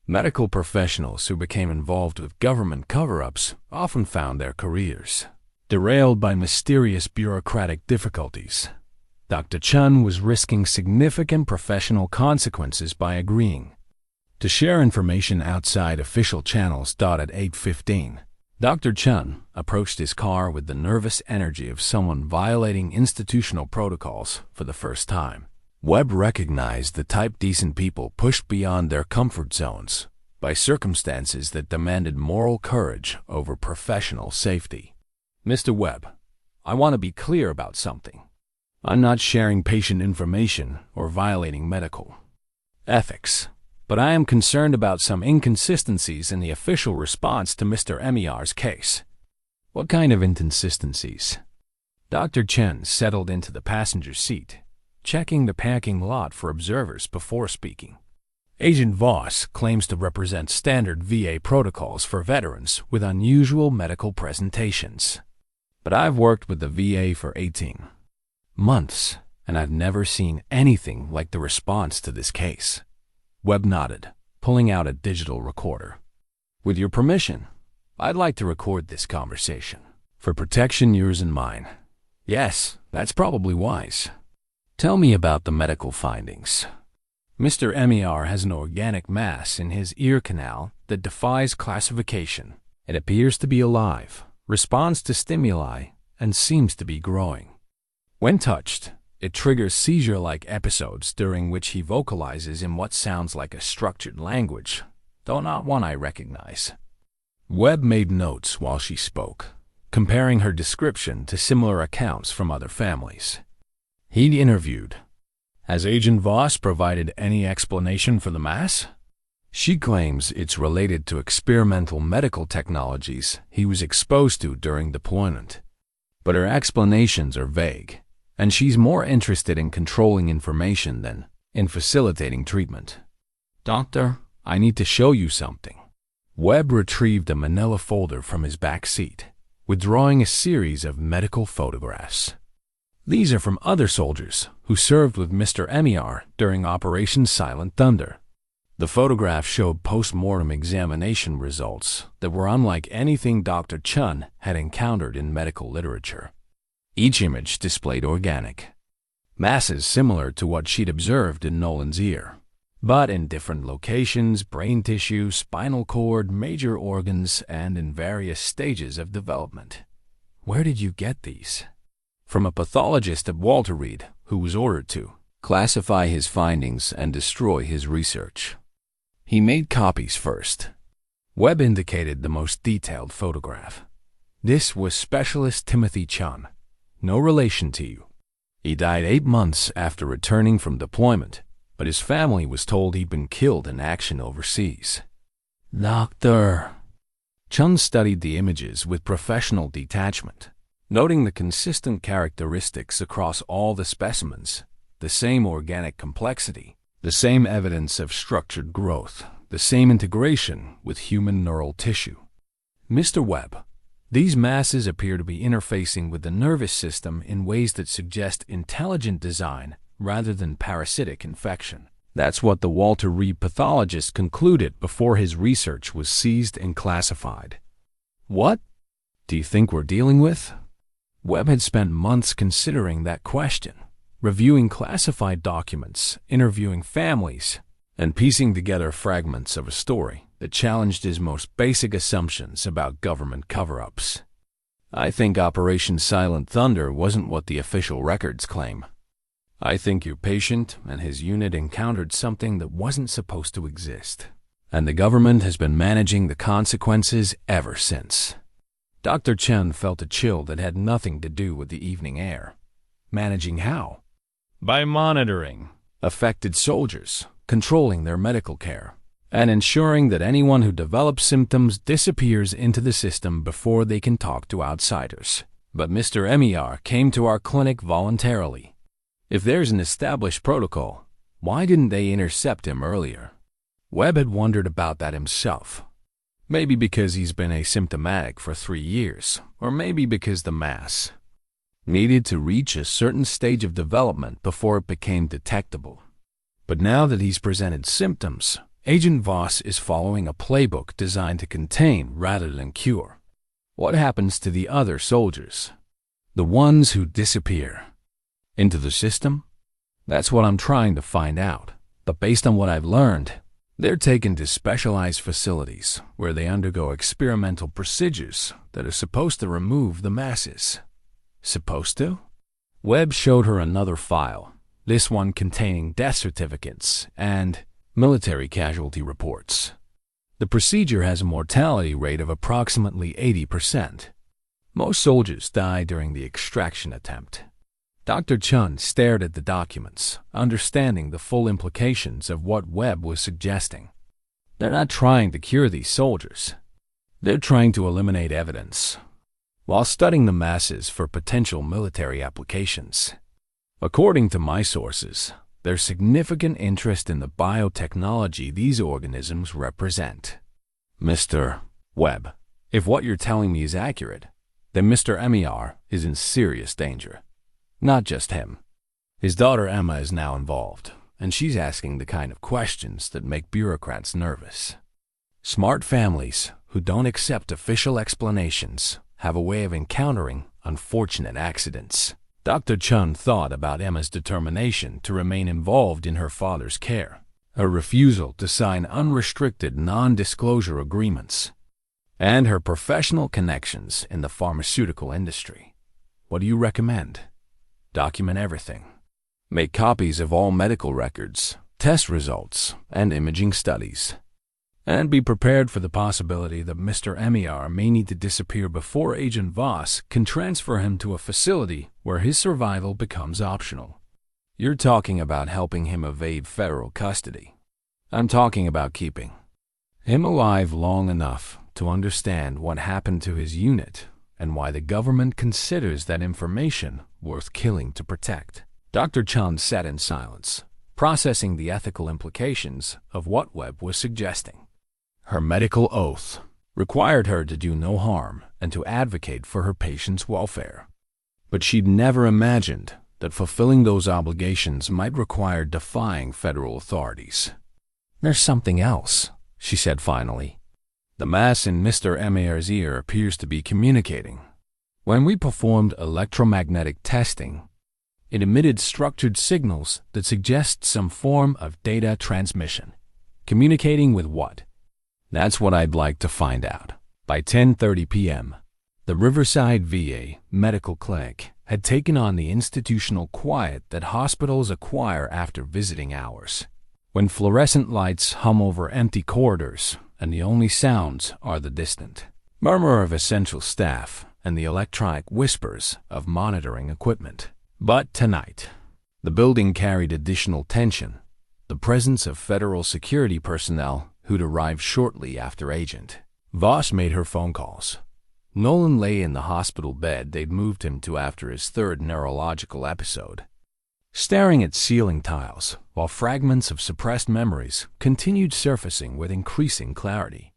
Medical professionals who became involved with government cover-ups often found their careers derailed by mysterious bureaucratic difficulties. Dr. Chen was risking significant professional consequences by agreeing to share information outside official channels. At 8:15, Dr. Chen approached his car with the nervous energy of someone violating institutional protocols for the first time. Webb recognized the type decent people pushed beyond their comfort zones by circumstances that demanded moral courage over professional safety. Mr. Webb, I want to be clear about something. I'm not sharing patient information or violating medical ethics, but I am concerned about some inconsistencies in the official response to Mr. Emmiar's case. What kind of inconsistencies? Dr. Chen settled into the passenger seat, checking the parking lot for observers before speaking. Agent Voss claims to represent standard VA protocols for veterans with unusual medical presentations. But I've worked with the VA for 18 months, and I've never seen anything like the response to this case. Webb nodded, pulling out a digital recorder. With your permission, I'd like to record this conversation. For protection, yours and mine. Yes, that's probably wise. Tell me about the medical findings. Mr. Emmiar has an organic mass in his ear canal that defies classification. It appears to be alive, responds to stimuli, and seems to be growing. When touched, It triggers seizure-like episodes during which he vocalizes in what sounds like a structured language, though not one I recognize. Webb made notes while she spoke, comparing her description to similar accounts from other families he'd interviewed. Has Agent Voss provided any explanation for the mass? She claims it's related to experimental medical technologies he was exposed to during deployment. But her explanations are vague, and she's more interested in controlling information than in facilitating treatment. Doctor, I need to show you something. Webb retrieved a manila folder from his back seat, withdrawing a series of medical photographs. These are from other soldiers who served with Mr. Emmiar during Operation Silent Thunder. The photographs showed post-mortem examination results that were unlike anything Dr. Chen had encountered in medical literature. Each image displayed organic masses similar to what she'd observed in Nolan's ear, but in different locations: brain tissue, spinal cord, major organs, and in various stages of development. Where did you get these? From a pathologist at Walter Reed, who was ordered to classify his findings and destroy his research. He made copies first. Webb indicated the most detailed photograph. This was Specialist Timothy Chen, no relation to you. He died 8 months after returning from deployment, but his family was told he'd been killed in action overseas. Doctor. Chen studied the images with professional detachment, noting the consistent characteristics across all the specimens: the same organic complexity, the same evidence of structured growth, the same integration with human neural tissue. Mr. Webb, these masses appear to be interfacing with the nervous system in ways that suggest intelligent design rather than parasitic infection. That's what the Walter Reed pathologist concluded before his research was seized and classified. What do you think we're dealing with? Webb had spent months considering that question, reviewing classified documents, interviewing families, and piecing together fragments of a story that challenged his most basic assumptions about government cover-ups. I think Operation Silent Thunder wasn't what the official records claim. I think your patient and his unit encountered something that wasn't supposed to exist, and the government has been managing the consequences ever since. Dr. Chen felt a chill that had nothing to do with the evening air. Managing how? By monitoring affected soldiers, controlling their medical care, and ensuring that anyone who develops symptoms disappears into the system before they can talk to outsiders. But Mr. Emmiar came to our clinic voluntarily. If there's an established protocol, why didn't they intercept him earlier? Webb had wondered about that himself. Maybe because he's been asymptomatic for 3 years, or maybe because the mass needed to reach a certain stage of development before it became detectable. But now that he's presented symptoms, Agent Voss is following a playbook designed to contain rather than cure. What happens to the other soldiers? The ones who disappear into the system? That's what I'm trying to find out. But based on what I've learned, they're taken to specialized facilities where they undergo experimental procedures that are supposed to remove the masses. Supposed to? Webb showed her another file, this one containing death certificates and military casualty reports. The procedure has a mortality rate of approximately 80%. Most soldiers die during the extraction attempt. Dr. Chen stared at the documents, understanding the full implications of what Webb was suggesting. They're not trying to cure these soldiers. They're trying to eliminate evidence, while studying the masses for potential military applications. According to my sources, there's significant interest in the biotechnology these organisms represent. Mr. Webb, if what you're telling me is accurate, then Mr. Emmiar is in serious danger. Not just him. His daughter Emma is now involved, and she's asking the kind of questions that make bureaucrats nervous. Smart families who don't accept official explanations have a way of encountering unfortunate accidents. Dr. Chen thought about Emma's determination to remain involved in her father's care, her refusal to sign unrestricted non-disclosure agreements, and her professional connections in the pharmaceutical industry. What do you recommend? Document everything. Make copies of all medical records, test results, and imaging studies. And be prepared for the possibility that Mr. Emmiar may need to disappear before Agent Voss can transfer him to a facility where his survival becomes optional. You're talking about helping him evade federal custody. I'm talking about keeping him alive long enough to understand what happened to his unit and why the government considers that information worth killing to protect. Dr. Chen sat in silence, processing the ethical implications of what Webb was suggesting. Her medical oath required her to do no harm and to advocate for her patients' welfare. But she'd never imagined that fulfilling those obligations might require defying federal authorities. "There's something else," she said finally. "The mass in Mr. Emmiar's ear appears to be communicating. When we performed electromagnetic testing, it emitted structured signals that suggest some form of data transmission. Communicating with what? That's what I'd like to find out." By 10:30 p.m., the Riverside VA Medical Clinic had taken on the institutional quiet that hospitals acquire after visiting hours, when fluorescent lights hum over empty corridors and the only sounds are the distant murmur of essential staff and the electronic whispers of monitoring equipment. But tonight, the building carried additional tension, the presence of federal security personnel who'd arrived shortly after Agent Voss made her phone calls. Nolan lay in the hospital bed they'd moved him to after his third neurological episode, staring at ceiling tiles while fragments of suppressed memories continued surfacing with increasing clarity.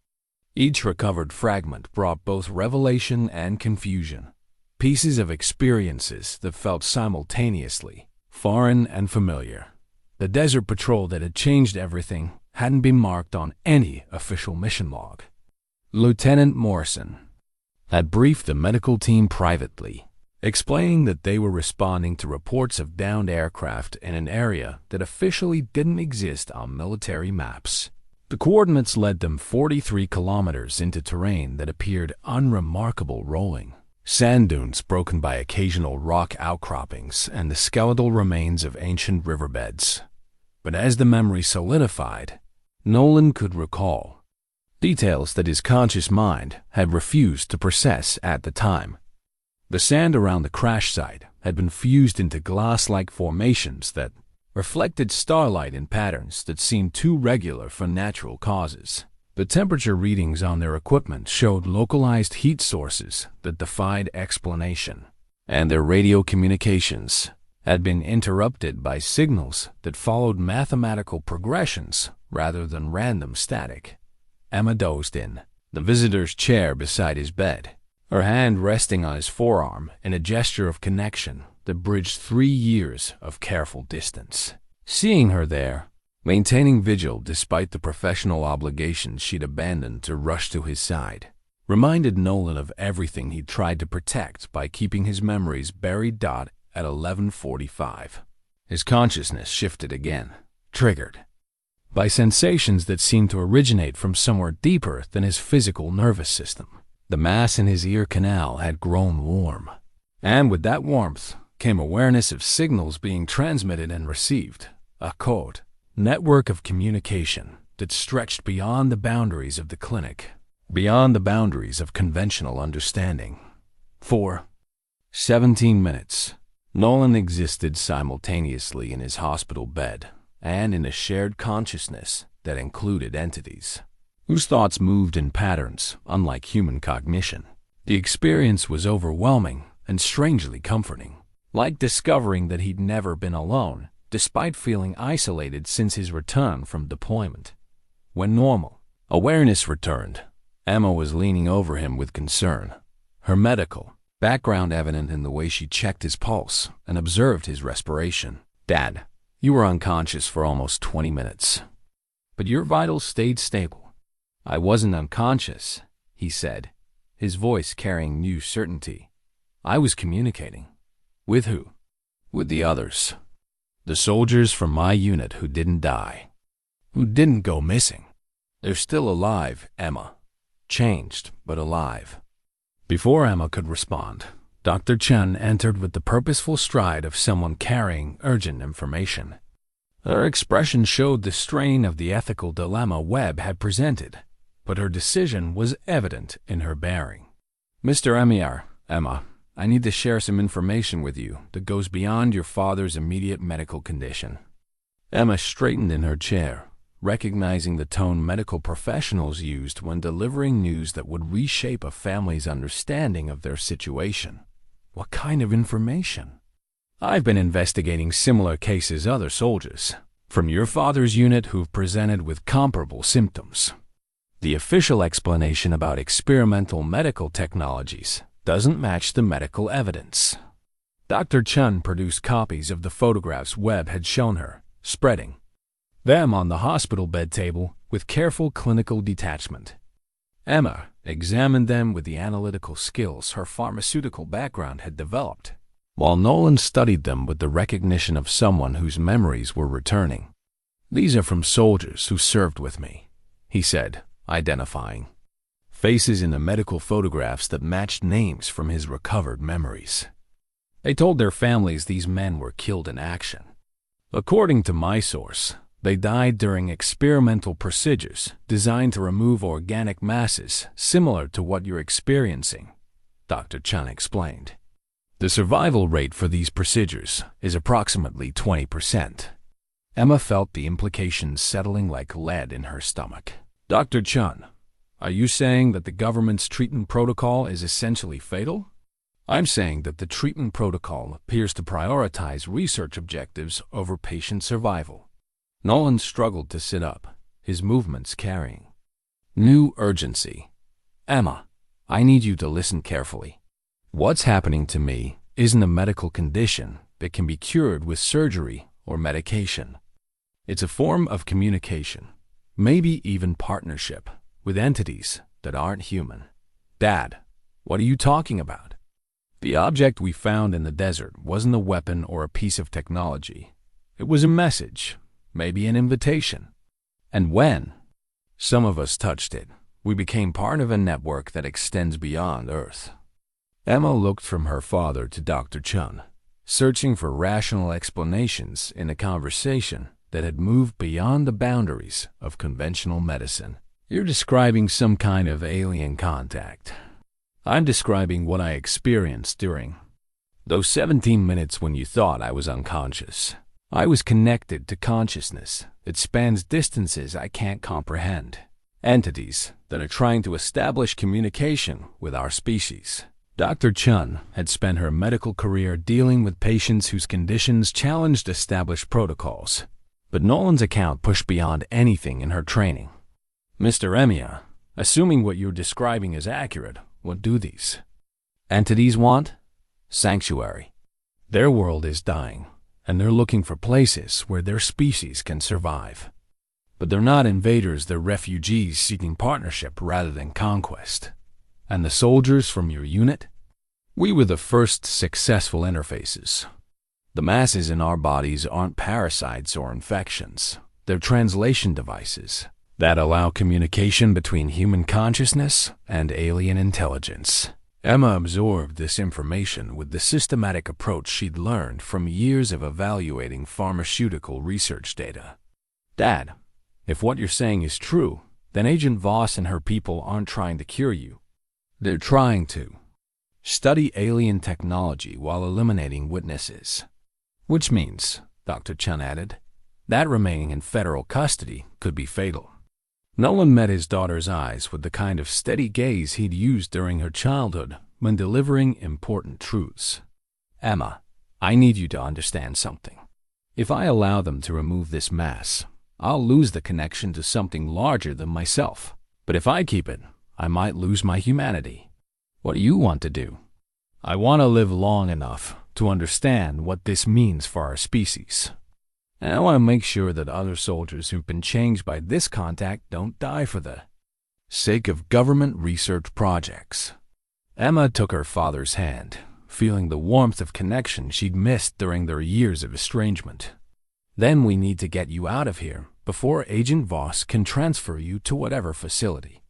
Each recovered fragment brought both revelation and confusion, pieces of experiences that felt simultaneously foreign and familiar. The desert patrol that had changed everything hadn't been marked on any official mission log. Lieutenant Morrison had briefed the medical team privately, explaining that they were responding to reports of downed aircraft in an area that officially didn't exist on military maps. The coordinates led them 43 kilometers into terrain that appeared unremarkable, rolling sand dunes broken by occasional rock outcroppings and the skeletal remains of ancient riverbeds. But as the memory solidified, Nolan could recall details that his conscious mind had refused to process at the time. The sand around the crash site had been fused into glass-like formations that reflected starlight in patterns that seemed too regular for natural causes. The temperature readings on their equipment showed localized heat sources that defied explanation, and their radio communications had been interrupted by signals that followed mathematical progressions rather than random static. Emma dozed in the visitor's chair beside his bed, her hand resting on his forearm in a gesture of connection that bridged 3 years of careful distance. Seeing her there, maintaining vigil despite the professional obligations she'd abandoned to rush to his side, reminded Nolan of everything he'd tried to protect by keeping his memories buried. At 11:45, his consciousness shifted again, triggered by sensations that seemed to originate from somewhere deeper than his physical nervous system. The mass in his ear canal had grown warm, and with that warmth came awareness of signals being transmitted and received, a code network of communication that stretched beyond the boundaries of the clinic, beyond the boundaries of conventional understanding. For 17 minutes, Nolan existed simultaneously in his hospital bed and in a shared consciousness that included entities whose thoughts moved in patterns unlike human cognition. The experience was overwhelming and strangely comforting, like discovering that he'd never been alone, despite feeling isolated since his return from deployment. When normal awareness returned, Emma was leaning over him with concern, her medical background evident in the way she checked his pulse and observed his respiration. "Dad, you were unconscious for almost 20 minutes, but your vitals stayed stable." "I wasn't unconscious," he said, his voice carrying new certainty. "I was communicating." "With who?" "With the others. The soldiers from my unit who didn't die, who didn't go missing. They're still alive, Emma. Changed, but alive." Before Emma could respond, Dr. Chen entered with the purposeful stride of someone carrying urgent information. Her expression showed the strain of the ethical dilemma Webb had presented, but her decision was evident in her bearing. Mr. Emmiar, Emma, I need to share some information with you that goes beyond your father's immediate medical condition. Emma straightened in her chair, recognizing the tone medical professionals used when delivering news that would reshape a family's understanding of their situation. What kind of information? I've been investigating similar cases other soldiers from your father's unit who've presented with comparable symptoms. The official explanation about experimental medical technologies doesn't match the medical evidence. Dr. Chen produced copies of the photographs Webb had shown her, spreading them on the hospital bed table with careful clinical detachment. Emma examined them with the analytical skills her pharmaceutical background had developed, while Nolan studied them with the recognition of someone whose memories were returning. These are from soldiers who served with me, he said, identifying faces in the medical photographs that matched names from his recovered memories. They told their families these men were killed in action. According to my source, they died during experimental procedures designed to remove organic masses similar to what you're experiencing, Dr. Chen explained. The survival rate for these procedures is approximately 20%. Emma felt the implications settling like lead in her stomach. Dr. Chen, are you saying that the government's treatment protocol is essentially fatal? I'm saying that the treatment protocol appears to prioritize research objectives over patient survival. Nolan struggled to sit up, his movements carrying new urgency. Emma, I need you to listen carefully. What's happening to me isn't a medical condition that can be cured with surgery or medication. It's a form of communication, maybe even partnership, with entities that aren't human. Dad, what are you talking about? The object we found in the desert wasn't a weapon or a piece of technology. It was a message, maybe an invitation. And when some of us touched it, we became part of a network that extends beyond Earth. Emma looked from her father to Dr. Chen, searching for rational explanations in a conversation that had moved beyond the boundaries of conventional medicine. You're describing some kind of alien contact. I'm describing what I experienced during those 17 minutes when you thought I was unconscious. I was connected to consciousness that spans distances I can't comprehend. Entities that are trying to establish communication with our species. Dr. Chen had spent her medical career dealing with patients whose conditions challenged established protocols. But Nolan's account pushed beyond anything in her training. Mr. Emmiar, assuming what you're describing is accurate, what do these entities want? Sanctuary. Their world is dying, and they're looking for places where their species can survive. But they're not invaders, they're refugees seeking partnership rather than conquest. And the soldiers from your unit? We were the first successful interfaces. The masses in our bodies aren't parasites or infections. They're translation devices that allow communication between human consciousness and alien intelligence. Emma absorbed this information with the systematic approach she'd learned from years of evaluating pharmaceutical research data. Dad, if what you're saying is true, then Agent Voss and her people aren't trying to cure you. They're trying to study alien technology while eliminating witnesses. Which means, Dr. Chen added, that remaining in federal custody could be fatal. Nolan met his daughter's eyes with the kind of steady gaze he'd used during her childhood when delivering important truths. Emma, I need you to understand something. If I allow them to remove this mass, I'll lose the connection to something larger than myself. But if I keep it, I might lose my humanity. What do you want to do? I want to live long enough to understand what this means for our species. And I want to make sure that other soldiers who've been changed by this contact don't die for the sake of government research projects. Emma took her father's hand, feeling the warmth of connection she'd missed during their years of estrangement. Then we need to get you out of here before Agent Voss can transfer you to whatever facility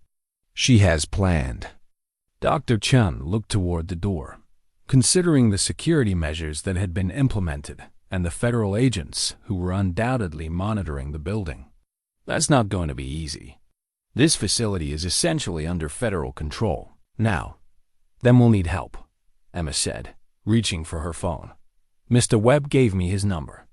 she has planned. Dr. Chen looked toward the door, considering the security measures that had been implemented and the federal agents who were undoubtedly monitoring the building. That's not going to be easy. This facility is essentially under federal control. Now, then we'll need help, Emma said, reaching for her phone. Mr. Webb gave me his number.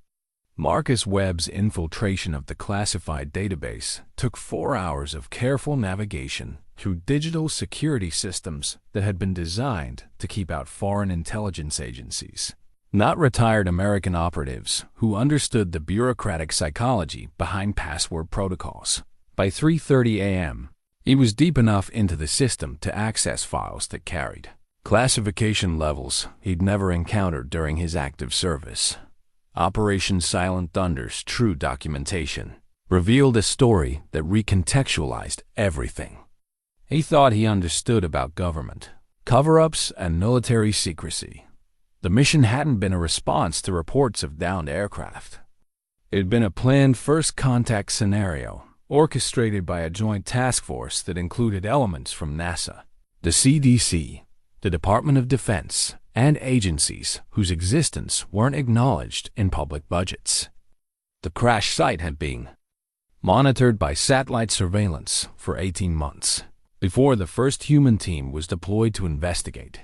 Marcus Webb's infiltration of the classified database took 4 hours of careful navigation through digital security systems that had been designed to keep out foreign intelligence agencies, not retired American operatives who understood the bureaucratic psychology behind password protocols. By 3:30 a.m., he was deep enough into the system to access files that carried classification levels he'd never encountered during his active service. Operation Silent Thunder's true documentation revealed a story that recontextualized everything he thought he understood about government, cover-ups, and military secrecy. The mission hadn't been a response to reports of downed aircraft. It had been a planned first contact scenario, orchestrated by a joint task force that included elements from NASA, the CDC, the Department of Defense, and agencies whose existence weren't acknowledged in public budgets. The crash site had been monitored by satellite surveillance for 18 months before the first human team was deployed to investigate.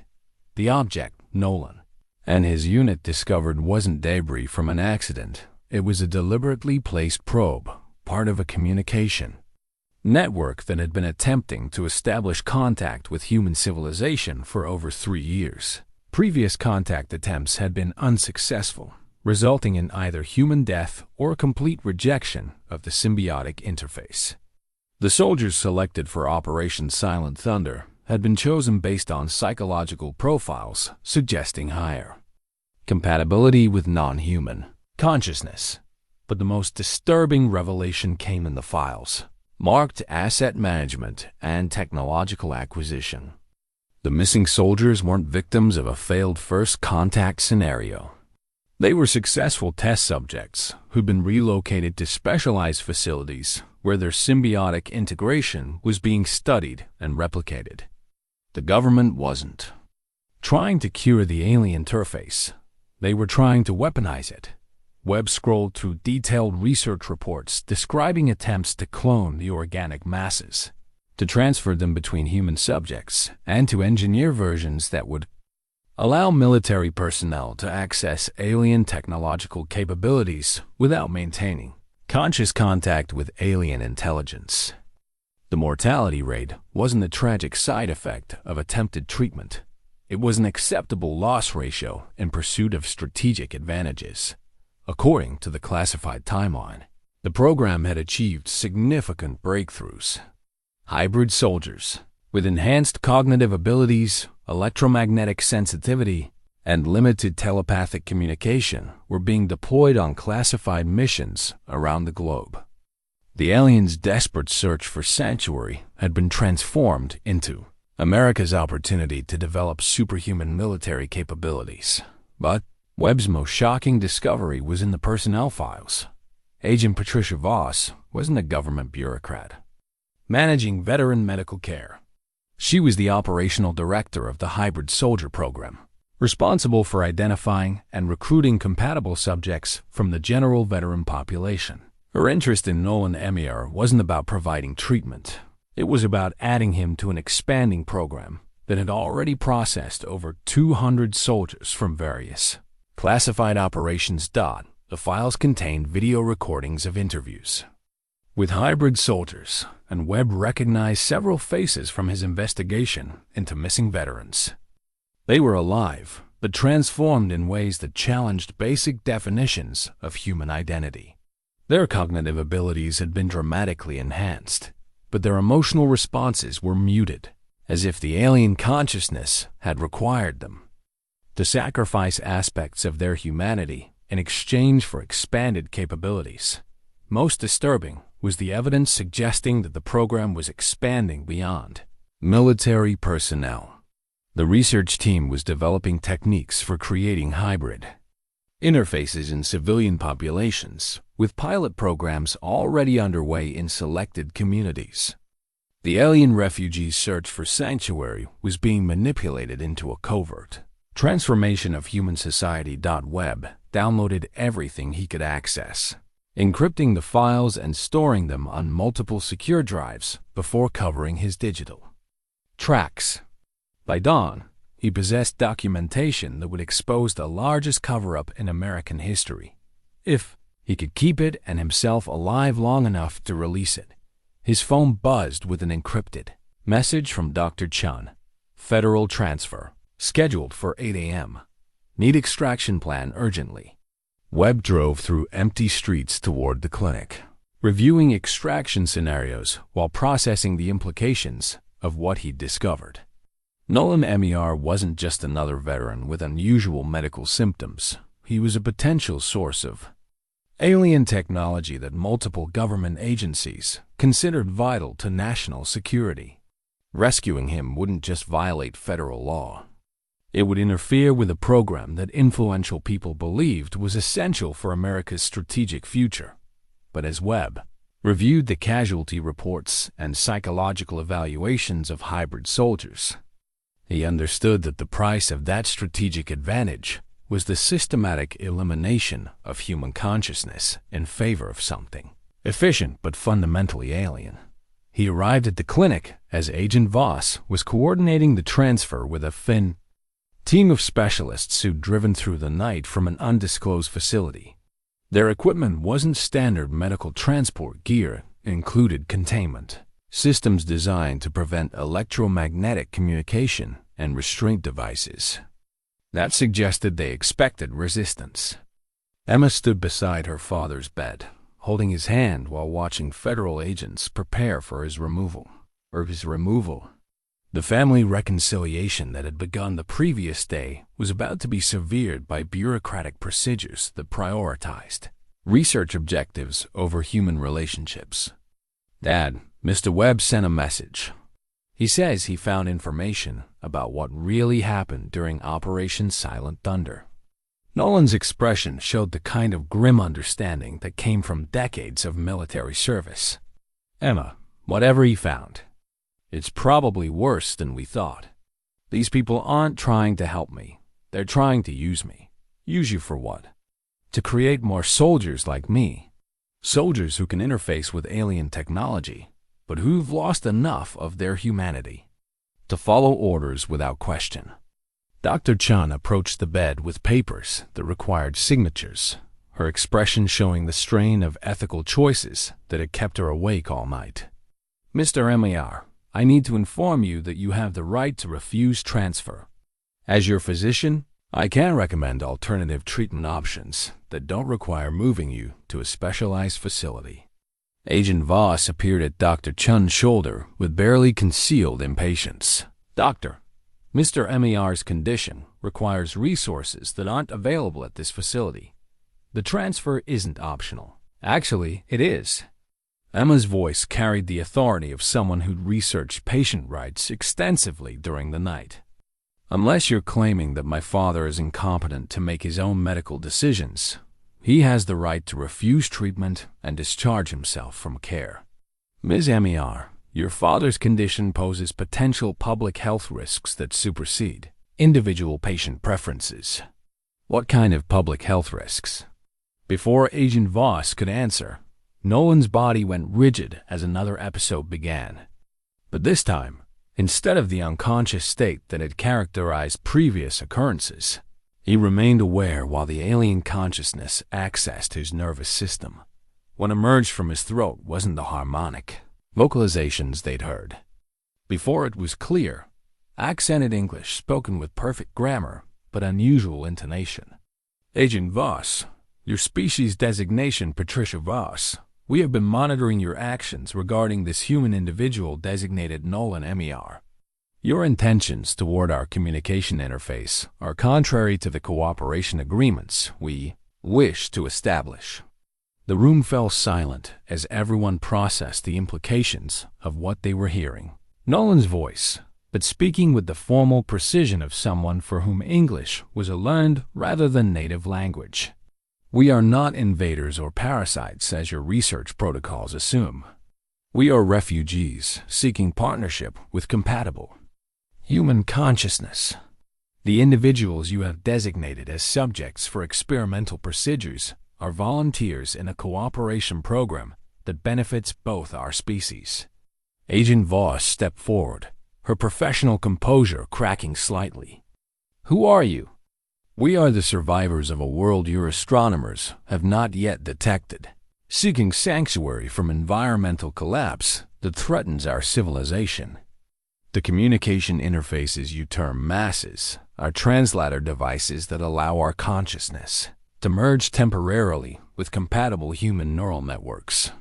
The object, Nolan, and his unit discovered wasn't debris from an accident. It was a deliberately placed probe, part of a communication network that had been attempting to establish contact with human civilization for over 3 years. Previous contact attempts had been unsuccessful, resulting in either human death or complete rejection of the symbiotic interface. The soldiers selected for Operation Silent Thunder had been chosen based on psychological profiles suggesting higher compatibility with non-human consciousness. But the most disturbing revelation came in the files marked Asset Management and Technological Acquisition. The missing soldiers weren't victims of a failed first contact scenario. They were successful test subjects who'd been relocated to specialized facilities where their symbiotic integration was being studied and replicated. The government wasn't trying to cure the alien interface. They were trying to weaponize it. Webb scrolled through detailed research reports describing attempts to clone the organic masses, to transfer them between human subjects, and to engineer versions that would allow military personnel to access alien technological capabilities without maintaining conscious contact with alien intelligence. The mortality rate wasn't a tragic side effect of attempted treatment. It was an acceptable loss ratio in pursuit of strategic advantages. According to the classified timeline, the program had achieved significant breakthroughs. Hybrid soldiers, with enhanced cognitive abilities, electromagnetic sensitivity, and limited telepathic communication, were being deployed on classified missions around the globe. The aliens' desperate search for sanctuary had been transformed into America's opportunity to develop superhuman military capabilities. But Webb's most shocking discovery was in the personnel files. Agent Patricia Voss wasn't a government bureaucrat managing veteran medical care. She was the operational director of the hybrid soldier program, responsible for identifying and recruiting compatible subjects from the general veteran population. Her interest in Nolan Emmiar wasn't about providing treatment. It was about adding him to an expanding program that had already processed over 200 soldiers from various classified operations. The files contained video recordings of interviews with hybrid soldiers, and Webb recognized several faces from his investigation into missing veterans. They were alive, but transformed in ways that challenged basic definitions of human identity. Their cognitive abilities had been dramatically enhanced, but their emotional responses were muted, as if the alien consciousness had required them to sacrifice aspects of their humanity in exchange for expanded capabilities. Most disturbing was the evidence suggesting that the program was expanding beyond military personnel. The research team was developing techniques for creating hybrid interfaces in civilian populations, with pilot programs already underway in selected communities. The alien refugees' search for sanctuary was being manipulated into a covert Transformation of Human Society.web downloaded everything he could access, encrypting the files and storing them on multiple secure drives before covering his digital tracks. By dawn, he possessed documentation that would expose the largest cover-up in American history, if he could keep it and himself alive long enough to release it. His phone buzzed with an encrypted message from Dr. Chen. Federal transfer, scheduled for 8 a.m. Need extraction plan urgently. Webb drove through empty streets toward the clinic, reviewing extraction scenarios while processing the implications of what he'd discovered. Nolan Emmiar wasn't just another veteran with unusual medical symptoms. He was a potential source of alien technology that multiple government agencies considered vital to national security. Rescuing him wouldn't just violate federal law. It would interfere with a program that influential people believed was essential for America's strategic future. But as Webb reviewed the casualty reports and psychological evaluations of hybrid soldiers, he understood that the price of that strategic advantage was the systematic elimination of human consciousness in favor of something efficient but fundamentally alien. He arrived at the clinic as Agent Voss was coordinating the transfer with a Finn team of specialists who'd driven through the night from an undisclosed facility. Their equipment wasn't standard medical transport gear. It included containment systems designed to prevent electromagnetic communication and restraint devices. That suggested they expected resistance. Emma stood beside her father's bed, holding his hand while watching federal agents prepare for his removal. The family reconciliation that had begun the previous day was about to be severed by bureaucratic procedures that prioritized research objectives over human relationships. Dad, Mr. Webb sent a message. He says he found information about what really happened during Operation Silent Thunder. Nolan's expression showed the kind of grim understanding that came from decades of military service. Emma, whatever he found, it's probably worse than we thought. These people aren't trying to help me. They're trying to use me. Use you for what? To create more soldiers like me. Soldiers who can interface with alien technology, but who've lost enough of their humanity to follow orders without question. Dr. Chen approached the bed with papers that required signatures, her expression showing the strain of ethical choices that had kept her awake all night. Mr. Emmiar, I need to inform you that you have the right to refuse transfer. As your physician, I can recommend alternative treatment options that don't require moving you to a specialized facility. Agent Voss appeared at Dr. Chen's shoulder with barely concealed impatience. Doctor, Mr. Emmiar's condition requires resources that aren't available at this facility. The transfer isn't optional. Actually, it is. Emma's voice carried the authority of someone who'd researched patient rights extensively during the night. Unless you're claiming that my father is incompetent to make his own medical decisions, he has the right to refuse treatment and discharge himself from care. Ms. Emmiar, your father's condition poses potential public health risks that supersede individual patient preferences. What kind of public health risks? Before Agent Voss could answer, Nolan's body went rigid as another episode began. But this time, instead of the unconscious state that had characterized previous occurrences, he remained aware while the alien consciousness accessed his nervous system. What emerged from his throat wasn't the harmonic vocalizations they'd heard. Before it was clear, accented English spoken with perfect grammar but unusual intonation. Agent Voss, your species designation Patricia Voss. We have been monitoring your actions regarding this human individual designated Nolan Emmiar. Your intentions toward our communication interface are contrary to the cooperation agreements we wish to establish. The room fell silent as everyone processed the implications of what they were hearing. Nolan's voice, but speaking with the formal precision of someone for whom English was a learned rather than native language. We are not invaders or parasites as your research protocols assume. We are refugees seeking partnership with compatible human consciousness. The individuals you have designated as subjects for experimental procedures are volunteers in a cooperation program that benefits both our species. Agent Voss stepped forward, her professional composure cracking slightly. Who are you? We are the survivors of a world your astronomers have not yet detected, seeking sanctuary from environmental collapse that threatens our civilization. The communication interfaces you term masses are translator devices that allow our consciousness to merge temporarily with compatible human neural networks.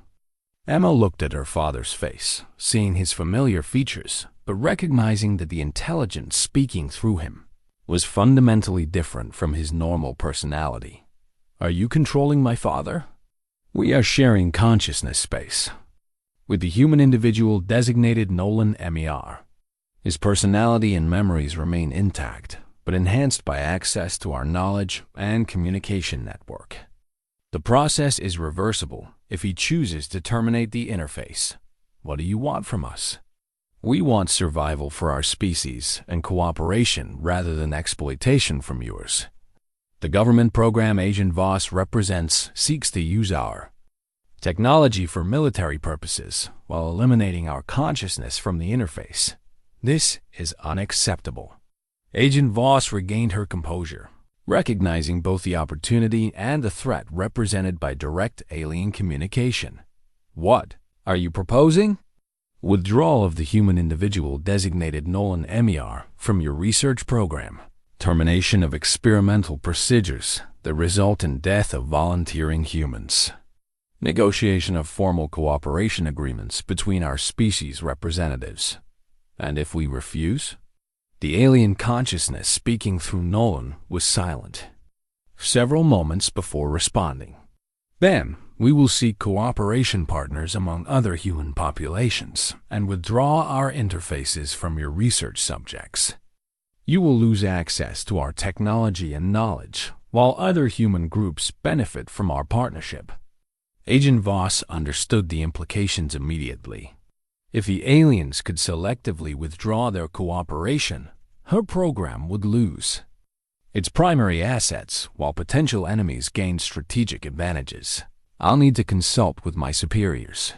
Emma looked at her father's face, seeing his familiar features, but recognizing that the intelligence speaking through him was fundamentally different from his normal personality. Are you controlling my father? We are sharing consciousness space with the human individual designated Nolan Emmiar. His personality and memories remain intact, but enhanced by access to our knowledge and communication network. The process is reversible if he chooses to terminate the interface. What do you want from us? We want survival for our species and cooperation rather than exploitation from yours. The government program Agent Voss represents seeks to use our technology for military purposes while eliminating our consciousness from the interface. This is unacceptable. Agent Voss regained her composure, recognizing both the opportunity and the threat represented by direct alien communication. What are you proposing? Withdrawal of the human individual designated Nolan Emmiar from your research program. Termination of experimental procedures that result in death of volunteering humans. Negotiation of formal cooperation agreements between our species representatives. And if we refuse? The alien consciousness speaking through Nolan was silent, several moments before responding. Then, we will seek cooperation partners among other human populations and withdraw our interfaces from your research subjects. You will lose access to our technology and knowledge, while other human groups benefit from our partnership. Agent Voss understood the implications immediately. If the aliens could selectively withdraw their cooperation, her program would lose its primary assets while potential enemies gained strategic advantages. I'll need to consult with my superiors.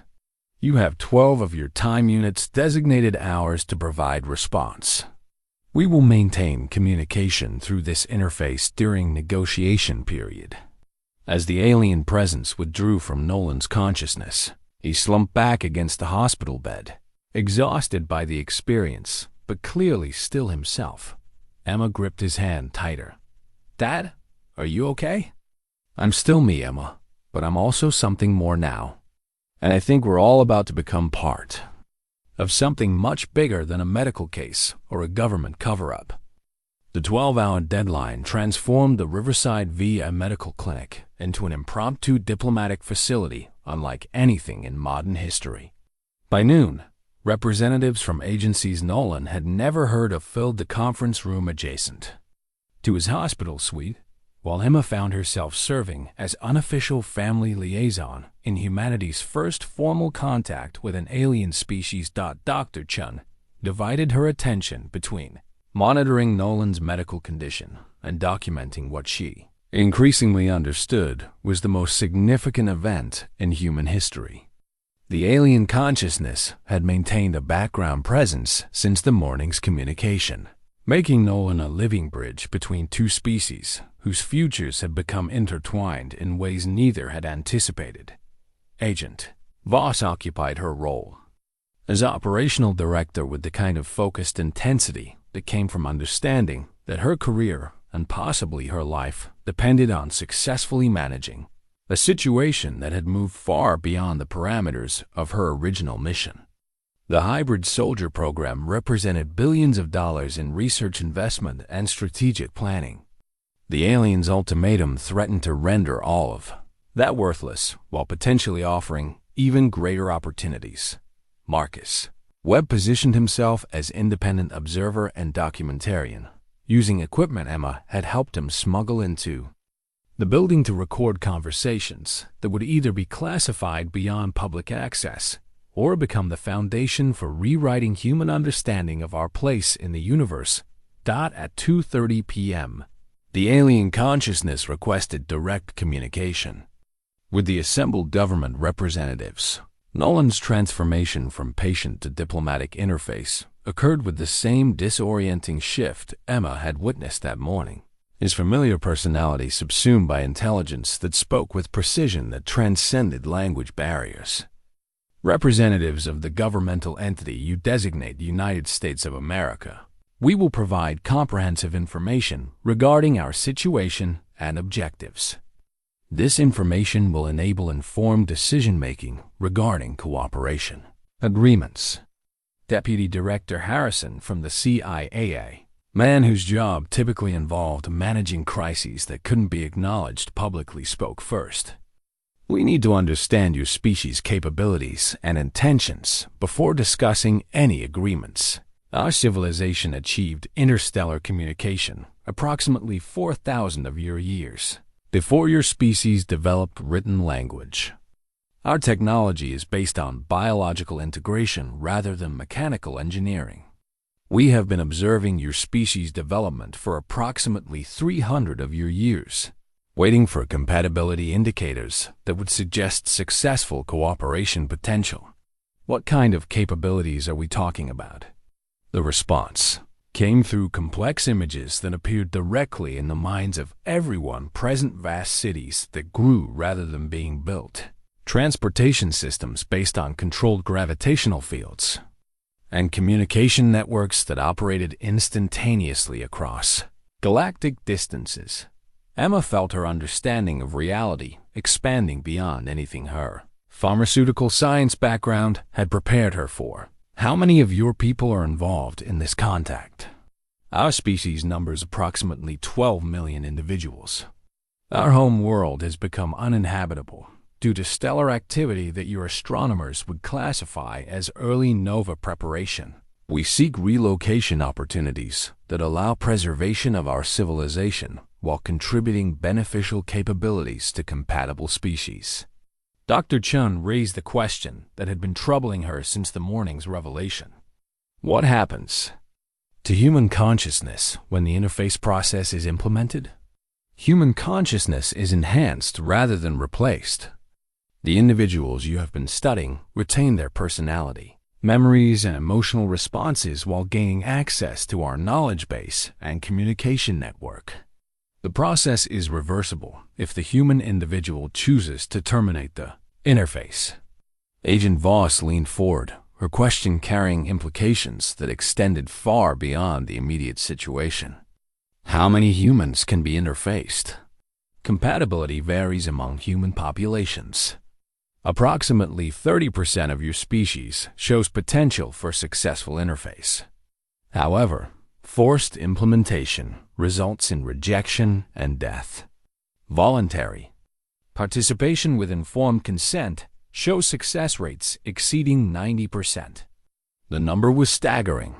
You have 12 of your time units designated hours to provide response. We will maintain communication through this interface during negotiation period. As the alien presence withdrew from Nolan's consciousness, he slumped back against the hospital bed, exhausted by the experience, but clearly still himself. Emma gripped his hand tighter. Dad, are you okay? I'm still me, Emma, but I'm also something more now. And I think we're all about to become part of something much bigger than a medical case or a government cover-up. The 12-hour deadline transformed the Riverside VA medical clinic into an impromptu diplomatic facility unlike anything in modern history. By noon, representatives from agencies Nolan had never heard of filled the conference room adjacent to his hospital suite, while Emma found herself serving as unofficial family liaison in humanity's first formal contact with an alien species. Dr. Chen divided her attention between monitoring Nolan's medical condition and documenting what she increasingly understood was the most significant event in human history. The alien consciousness had maintained a background presence since the morning's communication, making Nolan a living bridge between two species whose futures had become intertwined in ways neither had anticipated. Agent Voss occupied her role as operational director with the kind of focused intensity that came from understanding that her career and possibly her life depended on successfully managing a situation that had moved far beyond the parameters of her original mission. The hybrid soldier program represented billions of dollars in research investment and strategic planning. The aliens' ultimatum threatened to render all of that worthless while potentially offering even greater opportunities. Marcus Webb positioned himself as independent observer and documentarian, using equipment Emma had helped him smuggle into the building to record conversations that would either be classified beyond public access or become the foundation for rewriting human understanding of our place in the universe At 2:30 p.m., the alien consciousness requested direct communication with the assembled government representatives. Nolan's transformation from patient to diplomatic interface occurred with the same disorienting shift Emma had witnessed that morning. His familiar personality subsumed by intelligence that spoke with precision that transcended language barriers. Representatives of the governmental entity you designate United States of America, we will provide comprehensive information regarding our situation and objectives. This information will enable informed decision-making regarding cooperation agreements. Deputy Director Harrison from the CIA, man whose job typically involved managing crises that couldn't be acknowledged publicly, spoke first. We need to understand your species' capabilities and intentions before discussing any agreements. Our civilization achieved interstellar communication approximately 4,000 of your years before your species developed written language. Our technology is based on biological integration rather than mechanical engineering. We have been observing your species' development for approximately 300 of your years, waiting for compatibility indicators that would suggest successful cooperation potential. What kind of capabilities are we talking about? The response came through complex images that appeared directly in the minds of everyone present. Vast cities that grew rather than being built, transportation systems based on controlled gravitational fields, and communication networks that operated instantaneously across galactic distances. Emma felt her understanding of reality expanding beyond anything her pharmaceutical science background had prepared her for. How many of your people are involved in this contact? Our species numbers approximately 12 million individuals. Our home world has become uninhabitable due to stellar activity that your astronomers would classify as early nova preparation. We seek relocation opportunities that allow preservation of our civilization while contributing beneficial capabilities to compatible species. Dr. Chen raised the question that had been troubling her since the morning's revelation. What happens to human consciousness when the interface process is implemented? Human consciousness is enhanced rather than replaced. The individuals you have been studying retain their personality, memories, and emotional responses while gaining access to our knowledge base and communication network. The process is reversible if the human individual chooses to terminate the interface. Agent Voss leaned forward, her question carrying implications that extended far beyond the immediate situation. How many humans can be interfaced? Compatibility varies among human populations. Approximately 30% of your species shows potential for successful interface. However, forced implementation results in rejection and death. Voluntary participation with informed consent shows success rates exceeding 90%. The number was staggering.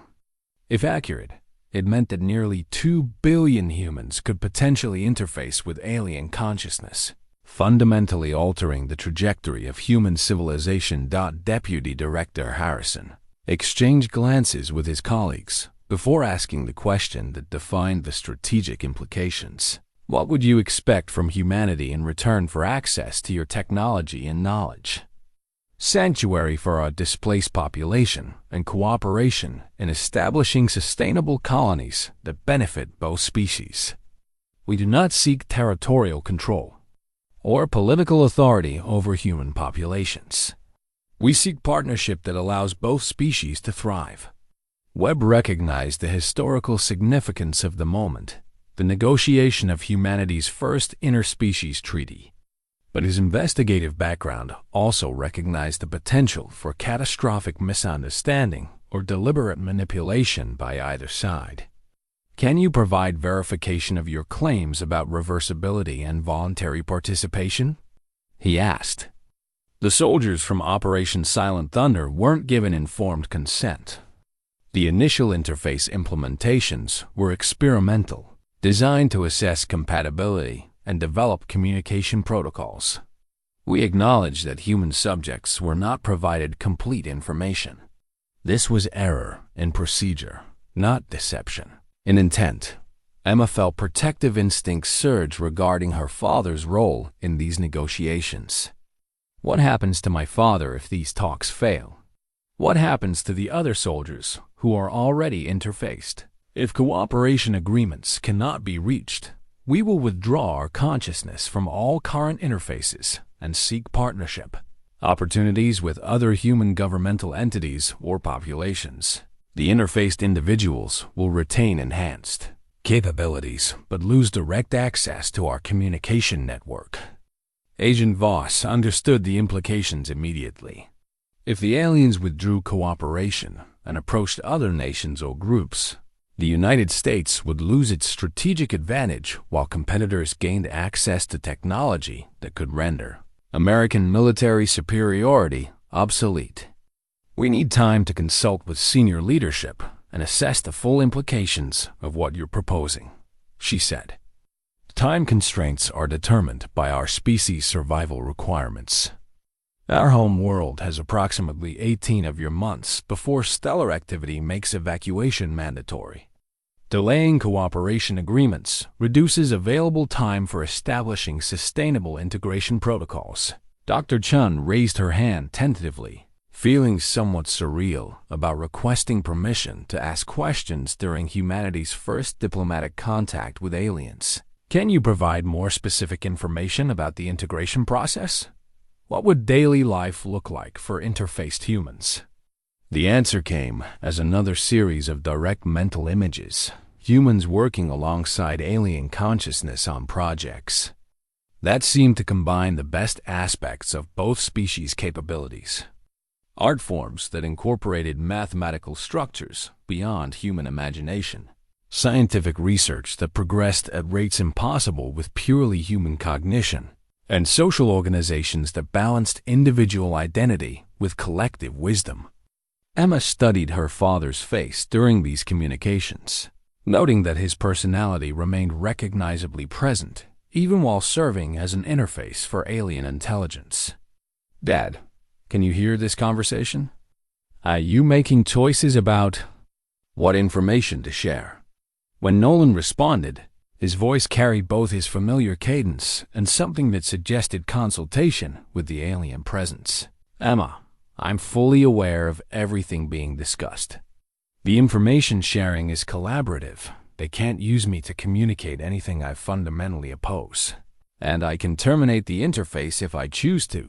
If accurate, it meant that nearly 2 billion humans could potentially interface with alien consciousness, fundamentally altering the trajectory of human civilization. Deputy Director Harrison exchanged glances with his colleagues before asking the question that defined the strategic implications. What would you expect from humanity in return for access to your technology and knowledge? Sanctuary for our displaced population and cooperation in establishing sustainable colonies that benefit both species. We do not seek territorial control or political authority over human populations. We seek partnership that allows both species to thrive. Webb recognized the historical significance of the moment, the negotiation of humanity's first interspecies treaty. But his investigative background also recognized the potential for catastrophic misunderstanding or deliberate manipulation by either side. Can you provide verification of your claims about reversibility and voluntary participation? He asked. The soldiers from Operation Silent Thunder weren't given informed consent. The initial interface implementations were experimental, designed to assess compatibility and develop communication protocols. We acknowledge that human subjects were not provided complete information. This was error in procedure, not deception. In intent, Emma felt protective instincts surge regarding her father's role in these negotiations. What happens to my father if these talks fail? What happens to the other soldiers who are already interfaced? If cooperation agreements cannot be reached, we will withdraw our consciousness from all current interfaces and seek partnership, opportunities with other human governmental entities or populations. The interfaced individuals will retain enhanced capabilities but lose direct access to our communication network. Agent Voss understood the implications immediately. If the aliens withdrew cooperation and approached other nations or groups, the United States would lose its strategic advantage while competitors gained access to technology that could render American military superiority obsolete. We need time to consult with senior leadership and assess the full implications of what you're proposing, she said. Time constraints are determined by our species' survival requirements. Our home world has approximately 18 of your months before stellar activity makes evacuation mandatory. Delaying cooperation agreements reduces available time for establishing sustainable integration protocols. Dr. Chen raised her hand tentatively, feeling somewhat surreal about requesting permission to ask questions during humanity's first diplomatic contact with aliens. Can you provide more specific information about the integration process? What would daily life look like for interfaced humans? The answer came as another series of direct mental images, humans working alongside alien consciousness on projects that seemed to combine the best aspects of both species' capabilities. Art forms that incorporated mathematical structures beyond human imagination, scientific research that progressed at rates impossible with purely human cognition, and social organizations that balanced individual identity with collective wisdom. Emma studied her father's face during these communications, noting that his personality remained recognizably present even while serving as an interface for alien intelligence. Dad, can you hear this conversation? Are you making choices about what information to share? When Nolan responded, his voice carried both his familiar cadence and something that suggested consultation with the alien presence. Emma, I'm fully aware of everything being discussed. The information sharing is collaborative. They can't use me to communicate anything I fundamentally oppose. And I can terminate the interface if I choose to.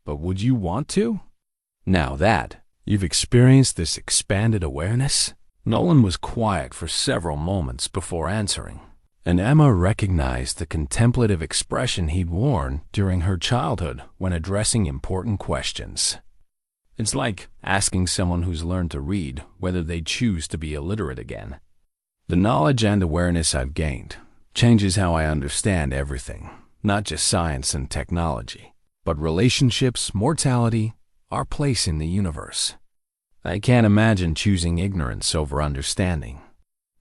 But would you want to? Now that you've experienced this expanded awareness, Nolan was quiet for several moments before answering, and Emma recognized the contemplative expression he'd worn during her childhood when addressing important questions. It's like asking someone who's learned to read whether they choose to be illiterate again. The knowledge and awareness I've gained changes how I understand everything, not just science and technology, but relationships, mortality, our place in the universe. I can't imagine choosing ignorance over understanding.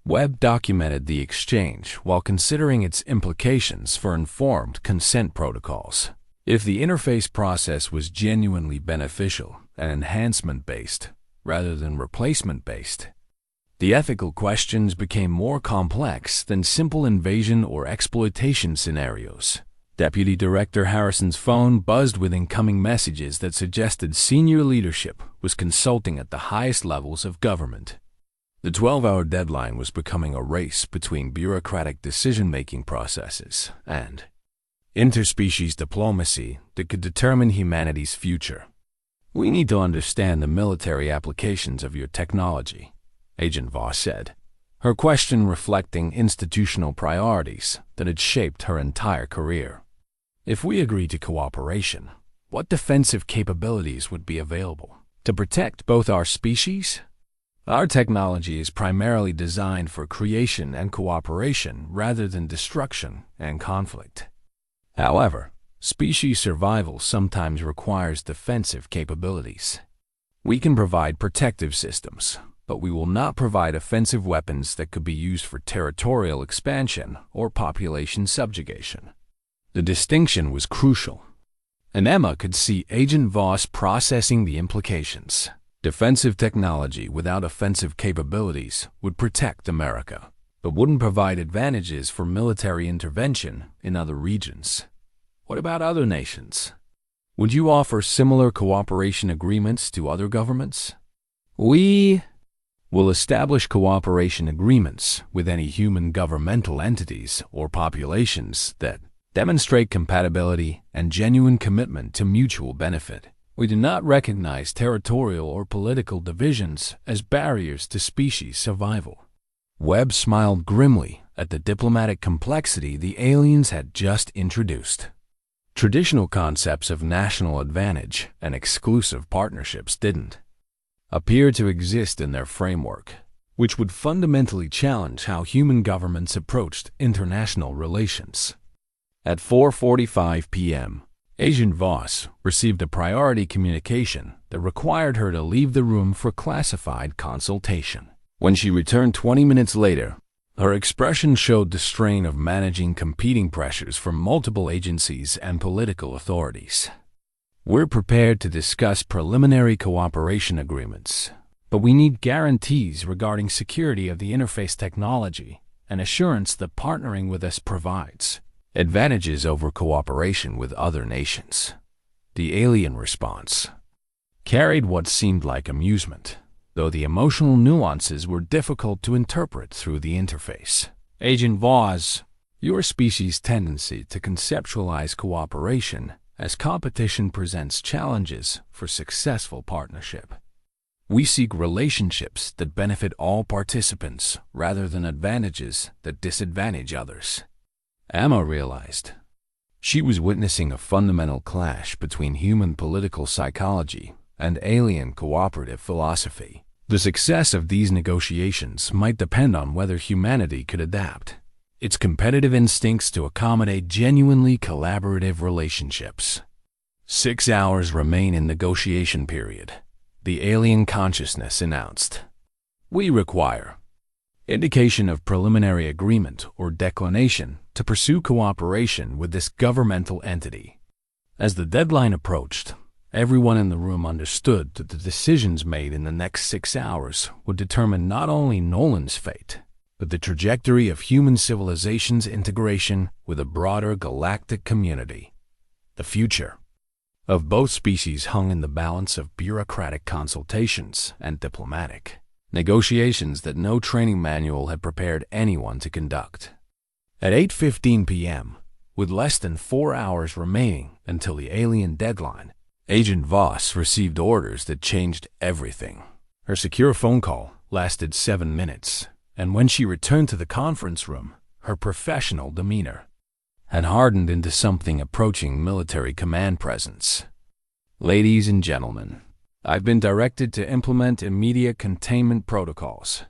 Webb documented the exchange while considering its implications for informed consent protocols. If the interface process was genuinely beneficial and enhancement-based rather than replacement-based, the ethical questions became more complex than simple invasion or exploitation scenarios. Deputy Director Harrison's phone buzzed with incoming messages that suggested senior leadership was consulting at the highest levels of government. The 12-hour deadline was becoming a race between bureaucratic decision-making processes and interspecies diplomacy that could determine humanity's future. We need to understand the military applications of your technology, Agent Voss said, her question reflecting institutional priorities that had shaped her entire career. If we agree to cooperation, what defensive capabilities would be available to protect both our species? Our technology is primarily designed for creation and cooperation rather than destruction and conflict. However, species survival sometimes requires defensive capabilities. We can provide protective systems, but we will not provide offensive weapons that could be used for territorial expansion or population subjugation. The distinction was crucial, and Emma could see Agent Voss processing the implications. Defensive technology without offensive capabilities would protect America, but wouldn't provide advantages for military intervention in other regions. What about other nations? Would you offer similar cooperation agreements to other governments? We will establish cooperation agreements with any human governmental entities or populations that demonstrate compatibility and genuine commitment to mutual benefit. We do not recognize territorial or political divisions as barriers to species survival. Webb smiled grimly at the diplomatic complexity the aliens had just introduced. Traditional concepts of national advantage and exclusive partnerships didn't appear to exist in their framework, which would fundamentally challenge how human governments approached international relations. At 4:45 p.m., Agent Voss received a priority communication that required her to leave the room for classified consultation. When she returned 20 minutes later, her expression showed the strain of managing competing pressures from multiple agencies and political authorities. We're prepared to discuss preliminary cooperation agreements, but we need guarantees regarding security of the interface technology and assurance that partnering with us provides advantages over cooperation with other nations. The alien response carried what seemed like amusement, though the emotional nuances were difficult to interpret through the interface. Agent Voss, your species' tendency to conceptualize cooperation as competition presents challenges for successful partnership. We seek relationships that benefit all participants rather than advantages that disadvantage others. Emma realized she was witnessing a fundamental clash between human political psychology and alien cooperative philosophy. The success of these negotiations might depend on whether humanity could adapt its competitive instincts to accommodate genuinely collaborative relationships. 6 hours remain in negotiation period, the alien consciousness announced. We require indication of preliminary agreement or declination to pursue cooperation with this governmental entity. As the deadline approached, everyone in the room understood that the decisions made in the next 6 hours would determine not only Nolan's fate, but the trajectory of human civilization's integration with a broader galactic community. The future of both species hung in the balance of bureaucratic consultations and diplomatic negotiations that no training manual had prepared anyone to conduct. At 8:15 p.m., with less than 4 hours remaining until the alien deadline, Agent Voss received orders that changed everything. Her secure phone call lasted 7 minutes, and when she returned to the conference room, her professional demeanor had hardened into something approaching military command presence. Ladies and gentlemen, I've been directed to implement immediate containment protocols.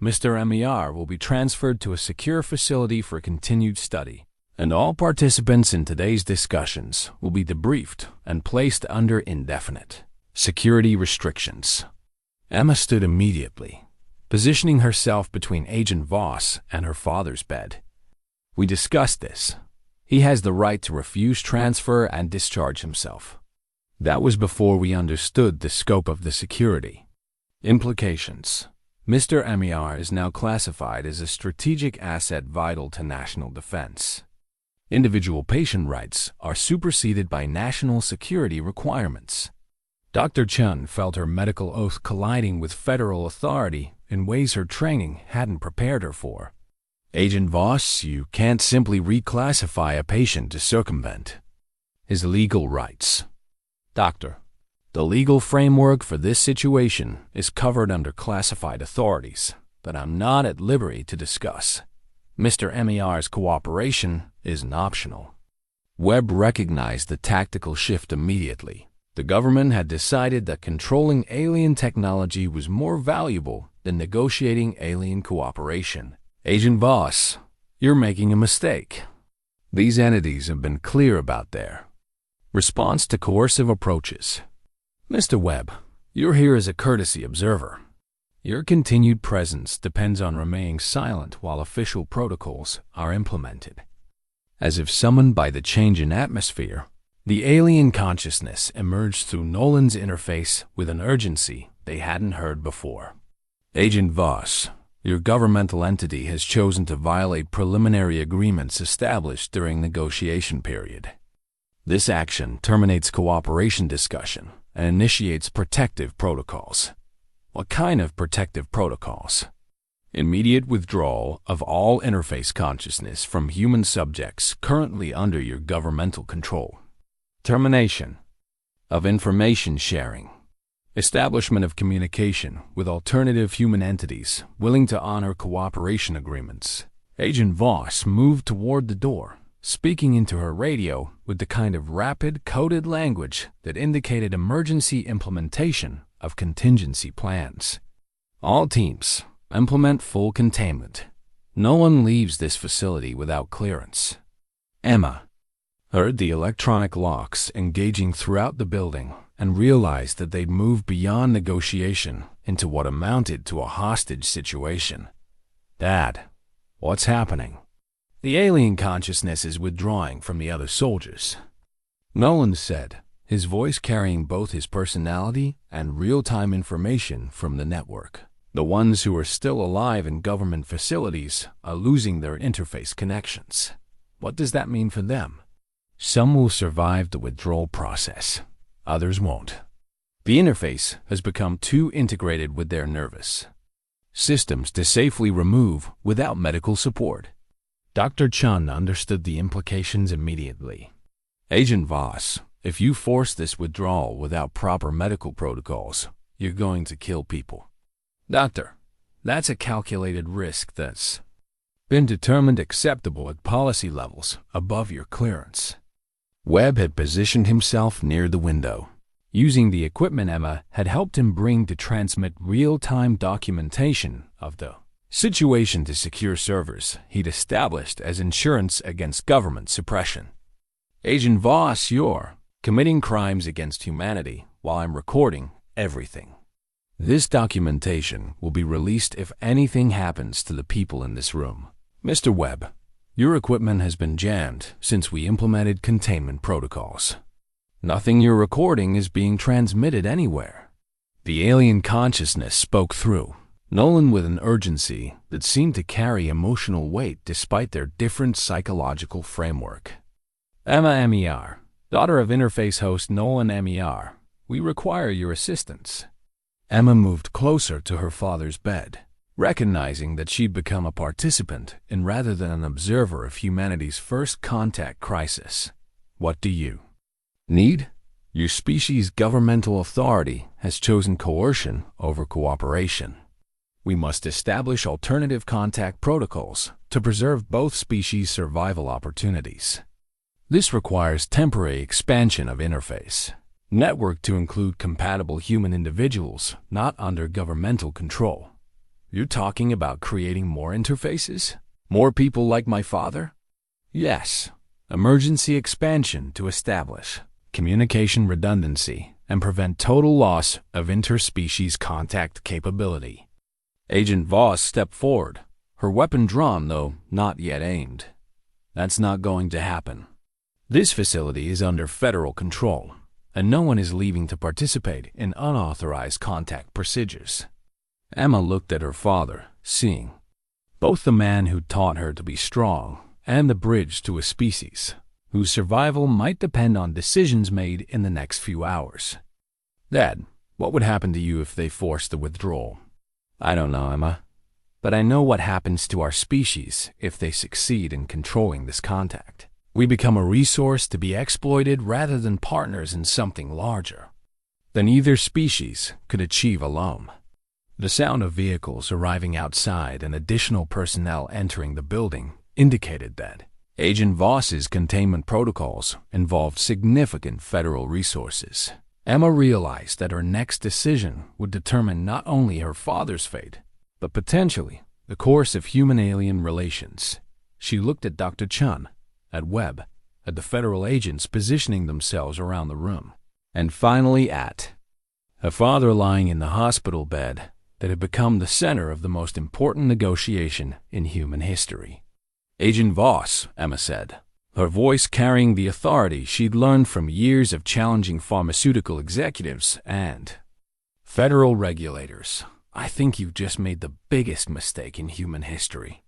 Mr. Emmiar will be transferred to a secure facility for continued study, and all participants in today's discussions will be debriefed and placed under indefinite security restrictions. Emma stood immediately, positioning herself between Agent Voss and her father's bed. We discussed this. He has the right to refuse transfer and discharge himself. That was before we understood the scope of the security implications. Mr. Emmiar is now classified as a strategic asset vital to national defense. Individual patient rights are superseded by national security requirements. Dr. Chen felt her medical oath colliding with federal authority in ways her training hadn't prepared her for. Agent Voss, you can't simply reclassify a patient to circumvent his legal rights. Doctor, the legal framework for this situation is covered under classified authorities, but I'm not at liberty to discuss. Mr. Emmiar's cooperation isn't optional. Webb recognized the tactical shift immediately. The government had decided that controlling alien technology was more valuable than negotiating alien cooperation. Agent Voss, you're making a mistake. These entities have been clear about their response to coercive approaches. Mr. Webb, you're here as a courtesy observer. Your continued presence depends on remaining silent while official protocols are implemented. As if summoned by the change in atmosphere, the alien consciousness emerged through Nolan's interface with an urgency they hadn't heard before. Agent Voss, Your governmental entity has chosen to violate preliminary agreements established during negotiation period. This action terminates cooperation discussion and initiates protective protocols. What kind of protective protocols? Immediate withdrawal of all interface consciousness from human subjects currently under your governmental control. Termination of information sharing. Establishment of communication with alternative human entities willing to honor cooperation agreements. Agent Voss moved toward the door, speaking into her radio with the kind of rapid, coded language that indicated emergency implementation of contingency plans. All teams, implement full containment. No one leaves this facility without clearance. Emma heard the electronic locks engaging throughout the building and realized that they'd moved beyond negotiation into what amounted to a hostage situation. Dad, what's happening? The alien consciousness is withdrawing from the other soldiers, Nolan said, his voice carrying both his personality and real-time information from the network. The ones who are still alive in government facilities are losing their interface connections. What does that mean for them? Some will survive the withdrawal process. Others won't. The interface has become too integrated with their nervous systems to safely remove without medical support. Dr. Chen understood the implications immediately. Agent Voss, if you force this withdrawal without proper medical protocols, you're going to kill people. Doctor, that's a calculated risk that's been determined acceptable at policy levels above your clearance. Webb had positioned himself near the window. Using the equipment Emma had helped him bring to transmit real-time documentation of the situation to secure servers he'd established as insurance against government suppression. Agent Voss, you're committing crimes against humanity while I'm recording everything. This documentation will be released if anything happens to the people in this room. Mr. Webb, your equipment has been jammed since we implemented containment protocols. Nothing you're recording is being transmitted anywhere. The alien consciousness spoke through Nolan with an urgency that seemed to carry emotional weight despite their different psychological framework. Emma Emmiar, daughter of interface host Nolan Emmiar, we require your assistance. Emma moved closer to her father's bed, recognizing that she'd become a participant and rather than an observer of humanity's first contact crisis. What do you need? Your species' governmental authority has chosen coercion over cooperation. We must establish alternative contact protocols to preserve both species' survival opportunities. This requires temporary expansion of interface network to include compatible human individuals not under governmental control. You're talking about creating more interfaces? More people like my father? Yes. Emergency expansion to establish communication redundancy and prevent total loss of interspecies contact capability. Agent Voss stepped forward, her weapon drawn though not yet aimed. That's not going to happen. This facility is under federal control, and no one is leaving to participate in unauthorized contact procedures. Emma looked at her father, seeing both the man who taught her to be strong and the bridge to a species whose survival might depend on decisions made in the next few hours. Dad, what would happen to you if they forced the withdrawal? I don't know, Emma, but I know what happens to our species if they succeed in controlling this contact. We become a resource to be exploited rather than partners in something larger than either species could achieve alone. The sound of vehicles arriving outside and additional personnel entering the building indicated that Agent Voss's containment protocols involved significant federal resources. Emma realized that her next decision would determine not only her father's fate, but potentially the course of human-alien relations. She looked at Dr. Chen, at Webb, at the federal agents positioning themselves around the room, and finally at her father lying in the hospital bed that had become the center of the most important negotiation in human history. Agent Voss, Emma said, her voice carrying the authority she'd learned from years of challenging pharmaceutical executives and federal regulators. I think you've just made the biggest mistake in human history."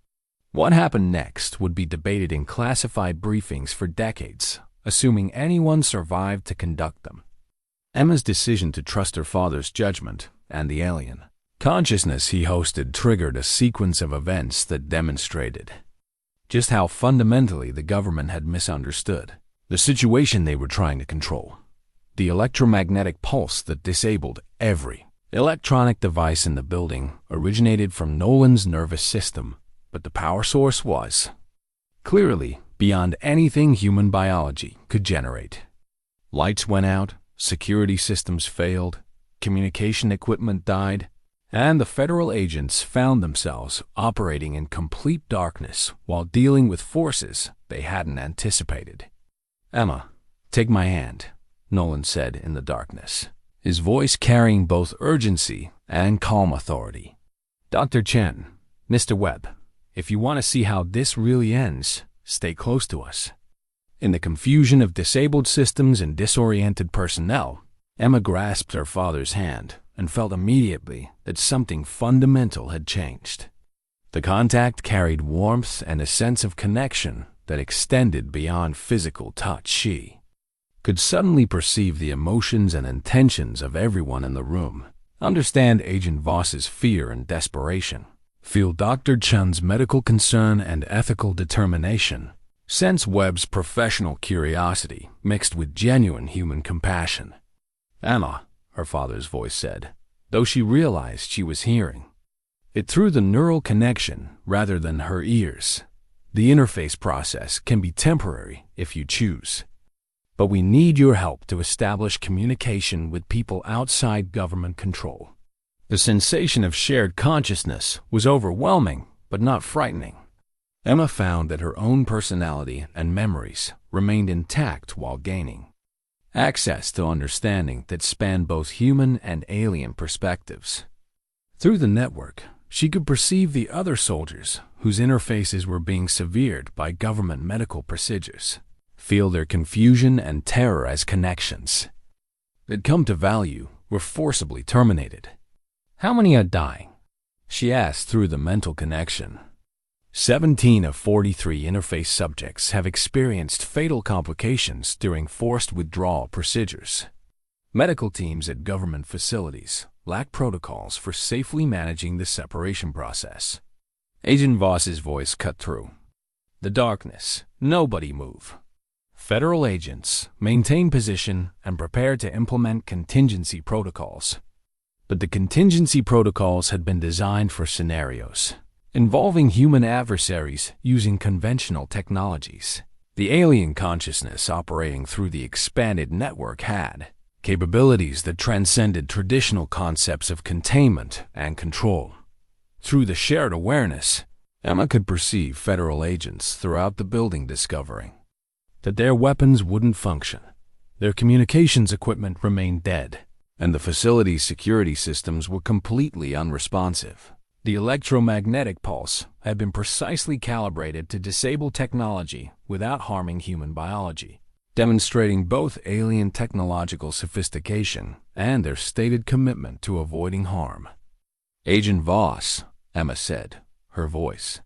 What happened next would be debated in classified briefings for decades, assuming anyone survived to conduct them. Emma's decision to trust her father's judgment and the alien consciousness he hosted triggered a sequence of events that demonstrated just how fundamentally the government had misunderstood the situation they were trying to control. The electromagnetic pulse that disabled every electronic device in the building originated from Nolan's nervous system, but the power source was clearly beyond anything human biology could generate. Lights went out, security systems failed, communication equipment died, and the federal agents found themselves operating in complete darkness while dealing with forces they hadn't anticipated. "Emma, take my hand," Nolan said in the darkness, his voice carrying both urgency and calm authority. "Dr. Chen, Mr. Webb, if you want to see how this really ends, stay close to us." In the confusion of disabled systems and disoriented personnel, Emma grasped her father's hand and felt immediately that something fundamental had changed. The contact carried warmth and a sense of connection that extended beyond physical touch. She could suddenly perceive the emotions and intentions of everyone in the room, understand Agent Voss's fear and desperation, feel Dr. Chen's medical concern and ethical determination, sense Webb's professional curiosity mixed with genuine human compassion. "Emma," her father's voice said, though she realized she was hearing it through the neural connection rather than her ears. "The interface process can be temporary if you choose, but we need your help to establish communication with people outside government control." The sensation of shared consciousness was overwhelming, but not frightening. Emma found that her own personality and memories remained intact while gaining access to understanding that spanned both human and alien perspectives. Through the network, she could perceive the other soldiers whose interfaces were being severed by government medical procedures, feel their confusion and terror as connections they'd come to value were forcibly terminated. "How many are dying?" she asked through the mental connection. 17 of 43 interface subjects have experienced fatal complications during forced withdrawal procedures. Medical teams at government facilities lack protocols for safely managing the separation process. Agent Voss's voice cut through the darkness. "Nobody move. Federal agents maintain position and prepare to implement contingency protocols." But the contingency protocols had been designed for scenarios involving human adversaries using conventional technologies. The alien consciousness operating through the expanded network had capabilities that transcended traditional concepts of containment and control. Through the shared awareness, Emma could perceive federal agents throughout the building discovering that their weapons wouldn't function, their communications equipment remained dead, and the facility's security systems were completely unresponsive. The electromagnetic pulse had been precisely calibrated to disable technology without harming human biology, demonstrating both alien technological sophistication and their stated commitment to avoiding harm. "Agent Voss," Emma said, her voice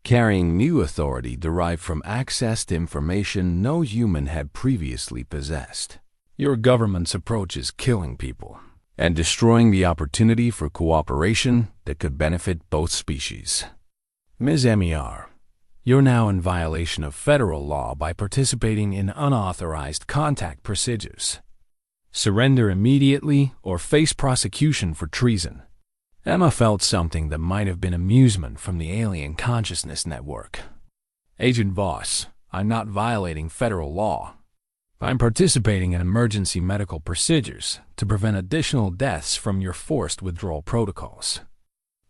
carrying new authority derived from access to information no human had previously possessed. "Your government's approach is killing people and destroying the opportunity for cooperation that could benefit both species. Ms. Emmiar, you're now in violation of federal law by participating in unauthorized contact procedures. Surrender immediately or face prosecution for treason." Emma felt something that might have been amusement from the alien consciousness network. "Agent Voss, I'm not violating federal law. I'm participating in emergency medical procedures to prevent additional deaths from your forced withdrawal protocols."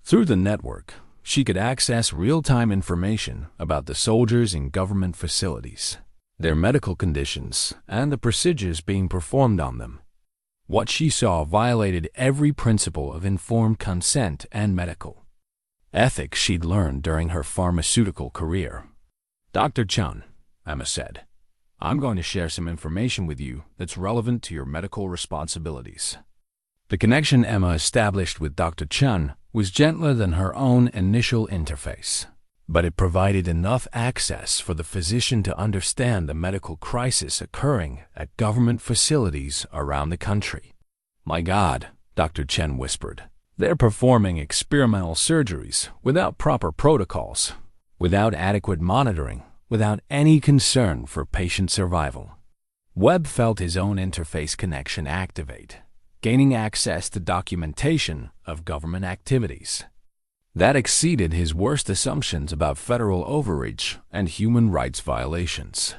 Through the network, she could access real-time information about the soldiers in government facilities, their medical conditions, and the procedures being performed on them. What she saw violated every principle of informed consent and medical ethics she'd learned during her pharmaceutical career. "Dr. Chen," Emma said, "I'm going to share some information with you that's relevant to your medical responsibilities." The connection Emma established with Dr. Chen was gentler than her own initial interface, but it provided enough access for the physician to understand the medical crisis occurring at government facilities around the country. "My God," Dr. Chen whispered, "they're performing experimental surgeries without proper protocols, without adequate monitoring, without any concern for patient survival." Webb felt his own interface connection activate, gaining access to documentation of government activities that exceeded his worst assumptions about federal overreach and human rights violations.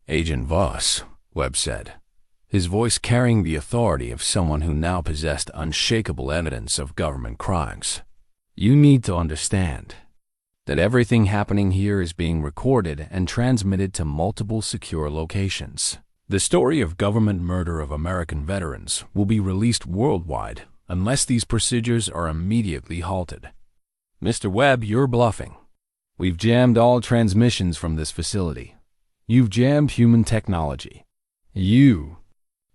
"Agent Voss," Webb said, his voice carrying the authority of someone who now possessed unshakable evidence of government crimes, "you need to understand that everything happening here is being recorded and transmitted to multiple secure locations. The story of government murder of American veterans will be released worldwide unless these procedures are immediately halted. Mr. Webb, you're bluffing. We've jammed all transmissions from this facility. You've jammed human technology. You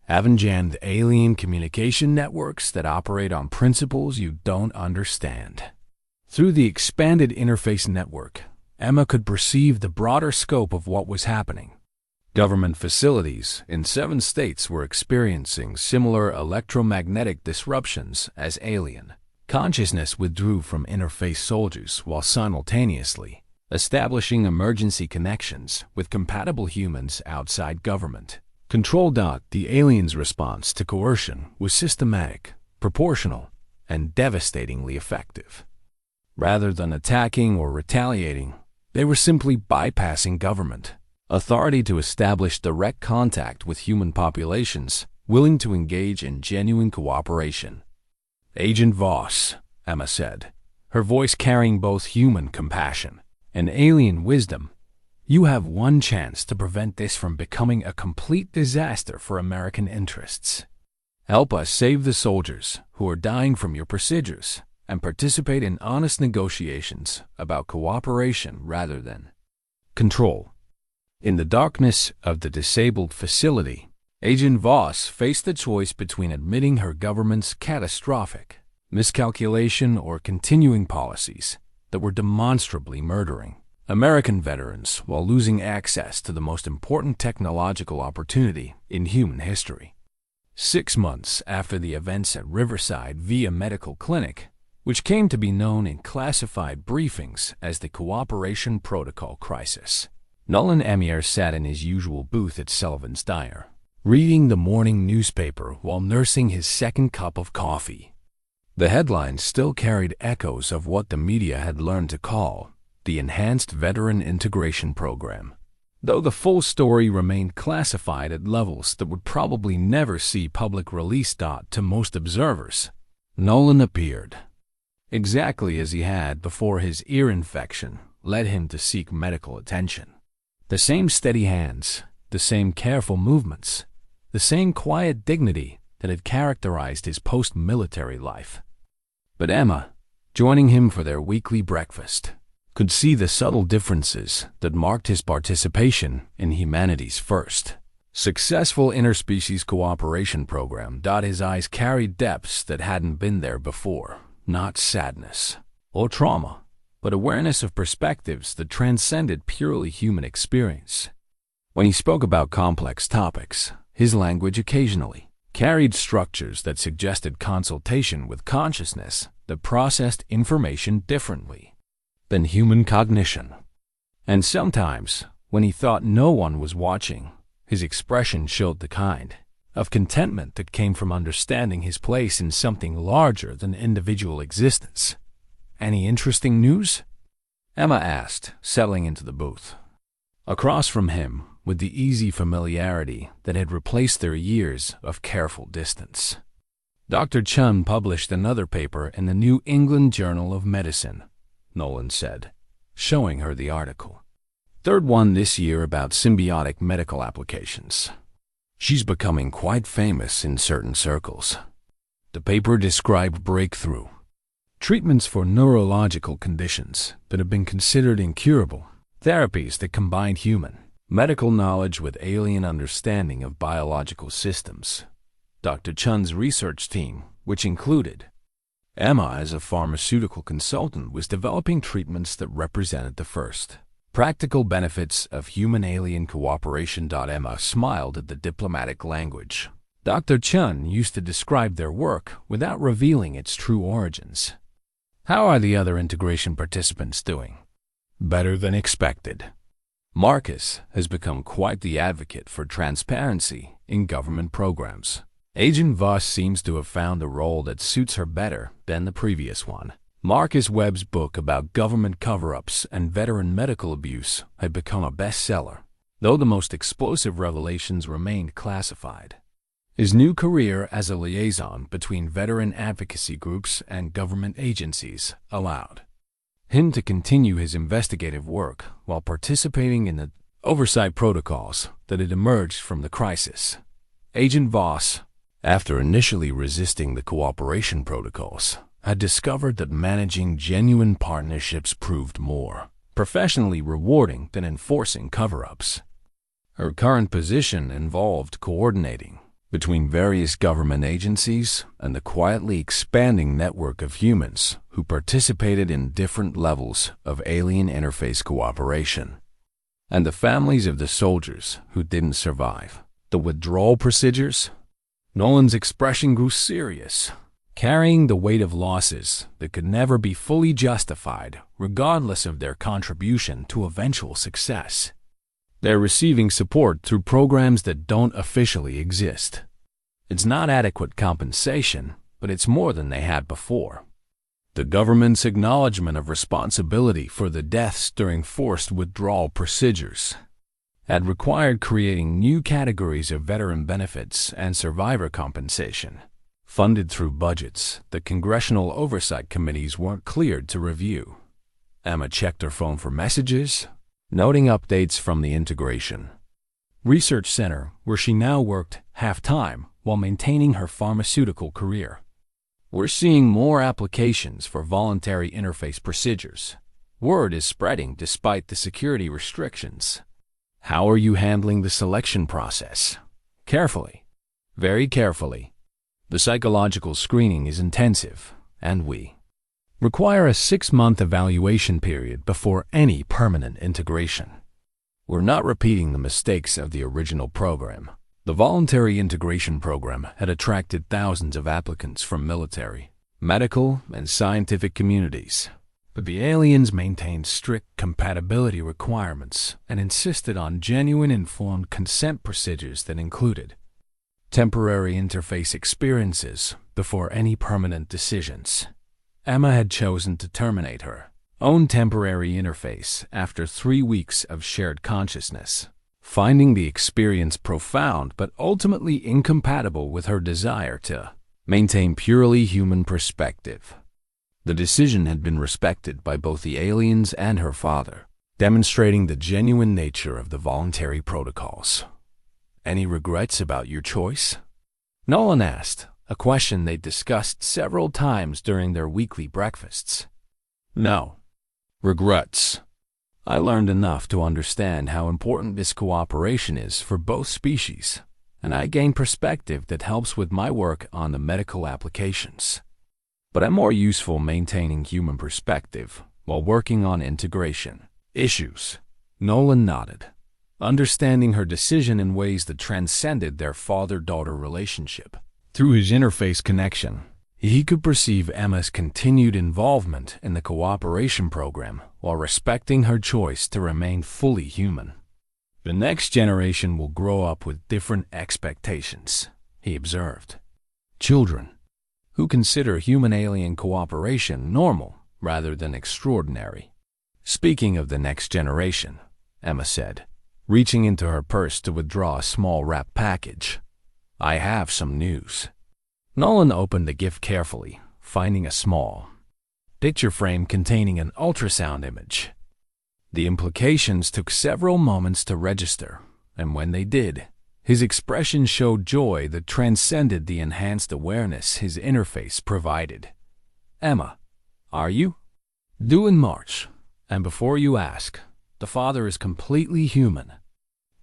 haven't jammed alien communication networks that operate on principles you don't understand." Through the expanded interface network, Emma could perceive the broader scope of what was happening. Government facilities in 7 states were experiencing similar electromagnetic disruptions as alien consciousness withdrew from interface soldiers while simultaneously establishing emergency connections with compatible humans outside government control. The aliens' response to coercion was systematic, proportional, and devastatingly effective. Rather than attacking or retaliating, they were simply bypassing government authority to establish direct contact with human populations willing to engage in genuine cooperation. "Agent Voss," Emma said, her voice carrying both human compassion and alien wisdom, "you have one chance to prevent this from becoming a complete disaster for American interests. Help us save the soldiers who are dying from your procedures and participate in honest negotiations about cooperation rather than control." In the darkness of the disabled facility, Agent Voss faced the choice between admitting her government's catastrophic miscalculation or continuing policies that were demonstrably murdering American veterans while losing access to the most important technological opportunity in human history. 6 months after the events at Riverside Via Medical Clinic, which came to be known in classified briefings as the Cooperation Protocol Crisis, Nolan Emmiar sat in his usual booth at Sullivan's Diner, reading the morning newspaper while nursing his second cup of coffee. The headlines still carried echoes of what the media had learned to call the Enhanced Veteran Integration Program, though the full story remained classified at levels that would probably never see public release. To most observers, Nolan appeared exactly as he had before his ear infection led him to seek medical attention. The same steady hands, the same careful movements, the same quiet dignity that had characterized his post-military life. But Emma, joining him for their weekly breakfast, could see the subtle differences that marked his participation in humanity's first successful interspecies cooperation program. His eyes carried depths that hadn't been there before, not sadness or trauma, but awareness of perspectives that transcended purely human experience. When he spoke about complex topics, his language occasionally carried structures that suggested consultation with consciousness that processed information differently than human cognition. And sometimes, when he thought no one was watching, his expression showed the kind of contentment that came from understanding his place in something larger than individual existence. "Any interesting news?" Emma asked, settling into the booth. Across from him, with the easy familiarity that had replaced their years of careful distance, Dr. Chen published another paper in the New England Journal of Medicine, Nolan said, showing her the article. "Third one this year about symbiotic medical applications. She's becoming quite famous in certain circles." The paper described breakthrough treatments for neurological conditions that have been considered incurable, therapies that combine human medical knowledge with alien understanding of biological systems. Dr. Chen's research team which included Emma, as a pharmaceutical consultant, was developing treatments that represented the first practical benefits of human-alien cooperation. Emma smiled at the diplomatic language Dr. Chen used to describe their work without revealing its true origins. How are the other integration participants doing? Better than expected. Marcus has become quite the advocate for transparency in government programs. Agent Voss seems to have found a role that suits her better than the previous one. Marcus Webb's book about government cover-ups and veteran medical abuse had become a bestseller, though the most explosive revelations remained classified. His new career as a liaison between veteran advocacy groups and government agencies allowed him to continue his investigative work while participating in the oversight protocols that had emerged from the crisis. Agent Voss, after initially resisting the cooperation protocols, had discovered that managing genuine partnerships proved more professionally rewarding than enforcing cover-ups. Her current position involved coordinating between various government agencies and the quietly expanding network of humans who participated in different levels of alien interface cooperation, and the families of the soldiers who didn't survive the withdrawal procedures. Nolan's expression grew serious, carrying the weight of losses that could never be fully justified regardless of their contribution to eventual success. They're receiving support through programs that don't officially exist. It's not adequate compensation, but it's more than they had before. The government's acknowledgement of responsibility for the deaths during forced withdrawal procedures had required creating new categories of veteran benefits and survivor compensation, funded through budgets that congressional oversight committees weren't cleared to review. Emma checked her phone for messages, noting updates from the integration research center where she now worked half-time while maintaining her pharmaceutical career. We're seeing more applications for voluntary interface procedures. Word is spreading despite the security restrictions. How are you handling the selection process? Carefully. Very carefully. The psychological screening is intensive, and we require a 6-month evaluation period before any permanent integration. We're not repeating the mistakes of the original program. The voluntary integration program had attracted thousands of applicants from military, medical, and scientific communities, but the aliens maintained strict compatibility requirements and insisted on genuine informed consent procedures that included temporary interface experiences before any permanent decisions. Emma had chosen to terminate her own temporary interface after 3 weeks of shared consciousness, finding the experience profound but ultimately incompatible with her desire to maintain purely human perspective. The decision had been respected by both the aliens and her father, demonstrating the genuine nature of the voluntary protocols. Any regrets about your choice? Nolan asked, a question they discussed several times during their weekly breakfasts. No. Regrets. I learned enough to understand how important this cooperation is for both species, and I gained perspective that helps with my work on the medical applications. But I'm more useful maintaining human perspective while working on integration issues. Nolan nodded, understanding her decision in ways that transcended their father-daughter relationship. Through his interface connection, he could perceive Emma's continued involvement in the cooperation program while respecting her choice to remain fully human. The next generation will grow up with different expectations, he observed. Children who consider human-alien cooperation normal rather than extraordinary. Speaking of the next generation, Emma said, reaching into her purse to withdraw a small wrapped package. I have some news. Nolan opened the gift carefully, finding a small picture frame containing an ultrasound image. The implications took several moments to register, and when they did, his expression showed joy that transcended the enhanced awareness his interface provided. Emma, are you? Due in March, and before you ask, the father is completely human,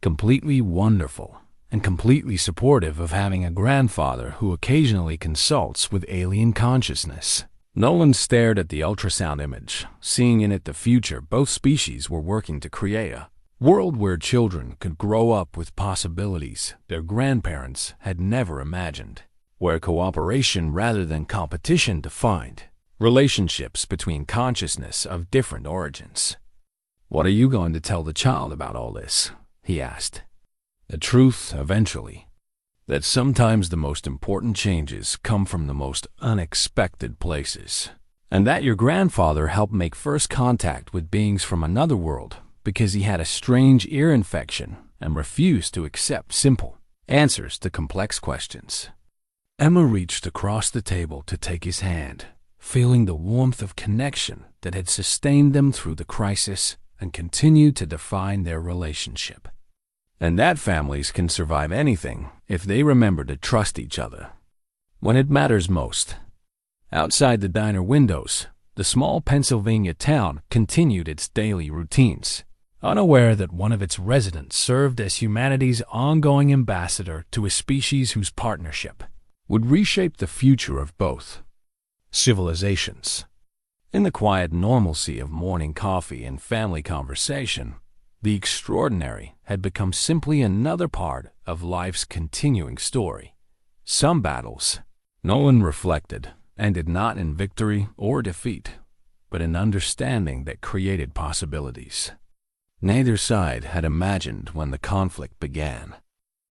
completely wonderful, and completely supportive of having a grandfather who occasionally consults with alien consciousness. Nolan stared at the ultrasound image, seeing in it the future both species were working to create, a world where children could grow up with possibilities their grandparents had never imagined, where cooperation rather than competition defined relationships between consciousness of different origins. "What are you going to tell the child about all this?" he asked. "The truth, eventually. That sometimes the most important changes come from the most unexpected places. And that your grandfather helped make first contact with beings from another world because he had a strange ear infection and refused to accept simple answers to complex questions." Emma reached across the table to take his hand, feeling the warmth of connection that had sustained them through the crisis and continued to define their relationship. And that families can survive anything if they remember to trust each other when it matters most. Outside the diner windows, the small Pennsylvania town continued its daily routines, unaware that one of its residents served as humanity's ongoing ambassador to a species whose partnership would reshape the future of both civilizations. In the quiet normalcy of morning coffee and family conversation, the extraordinary had become simply another part of life's continuing story. Some battles, Nolan reflected, ended not in victory or defeat, but in understanding that created possibilities neither side had imagined when the conflict began.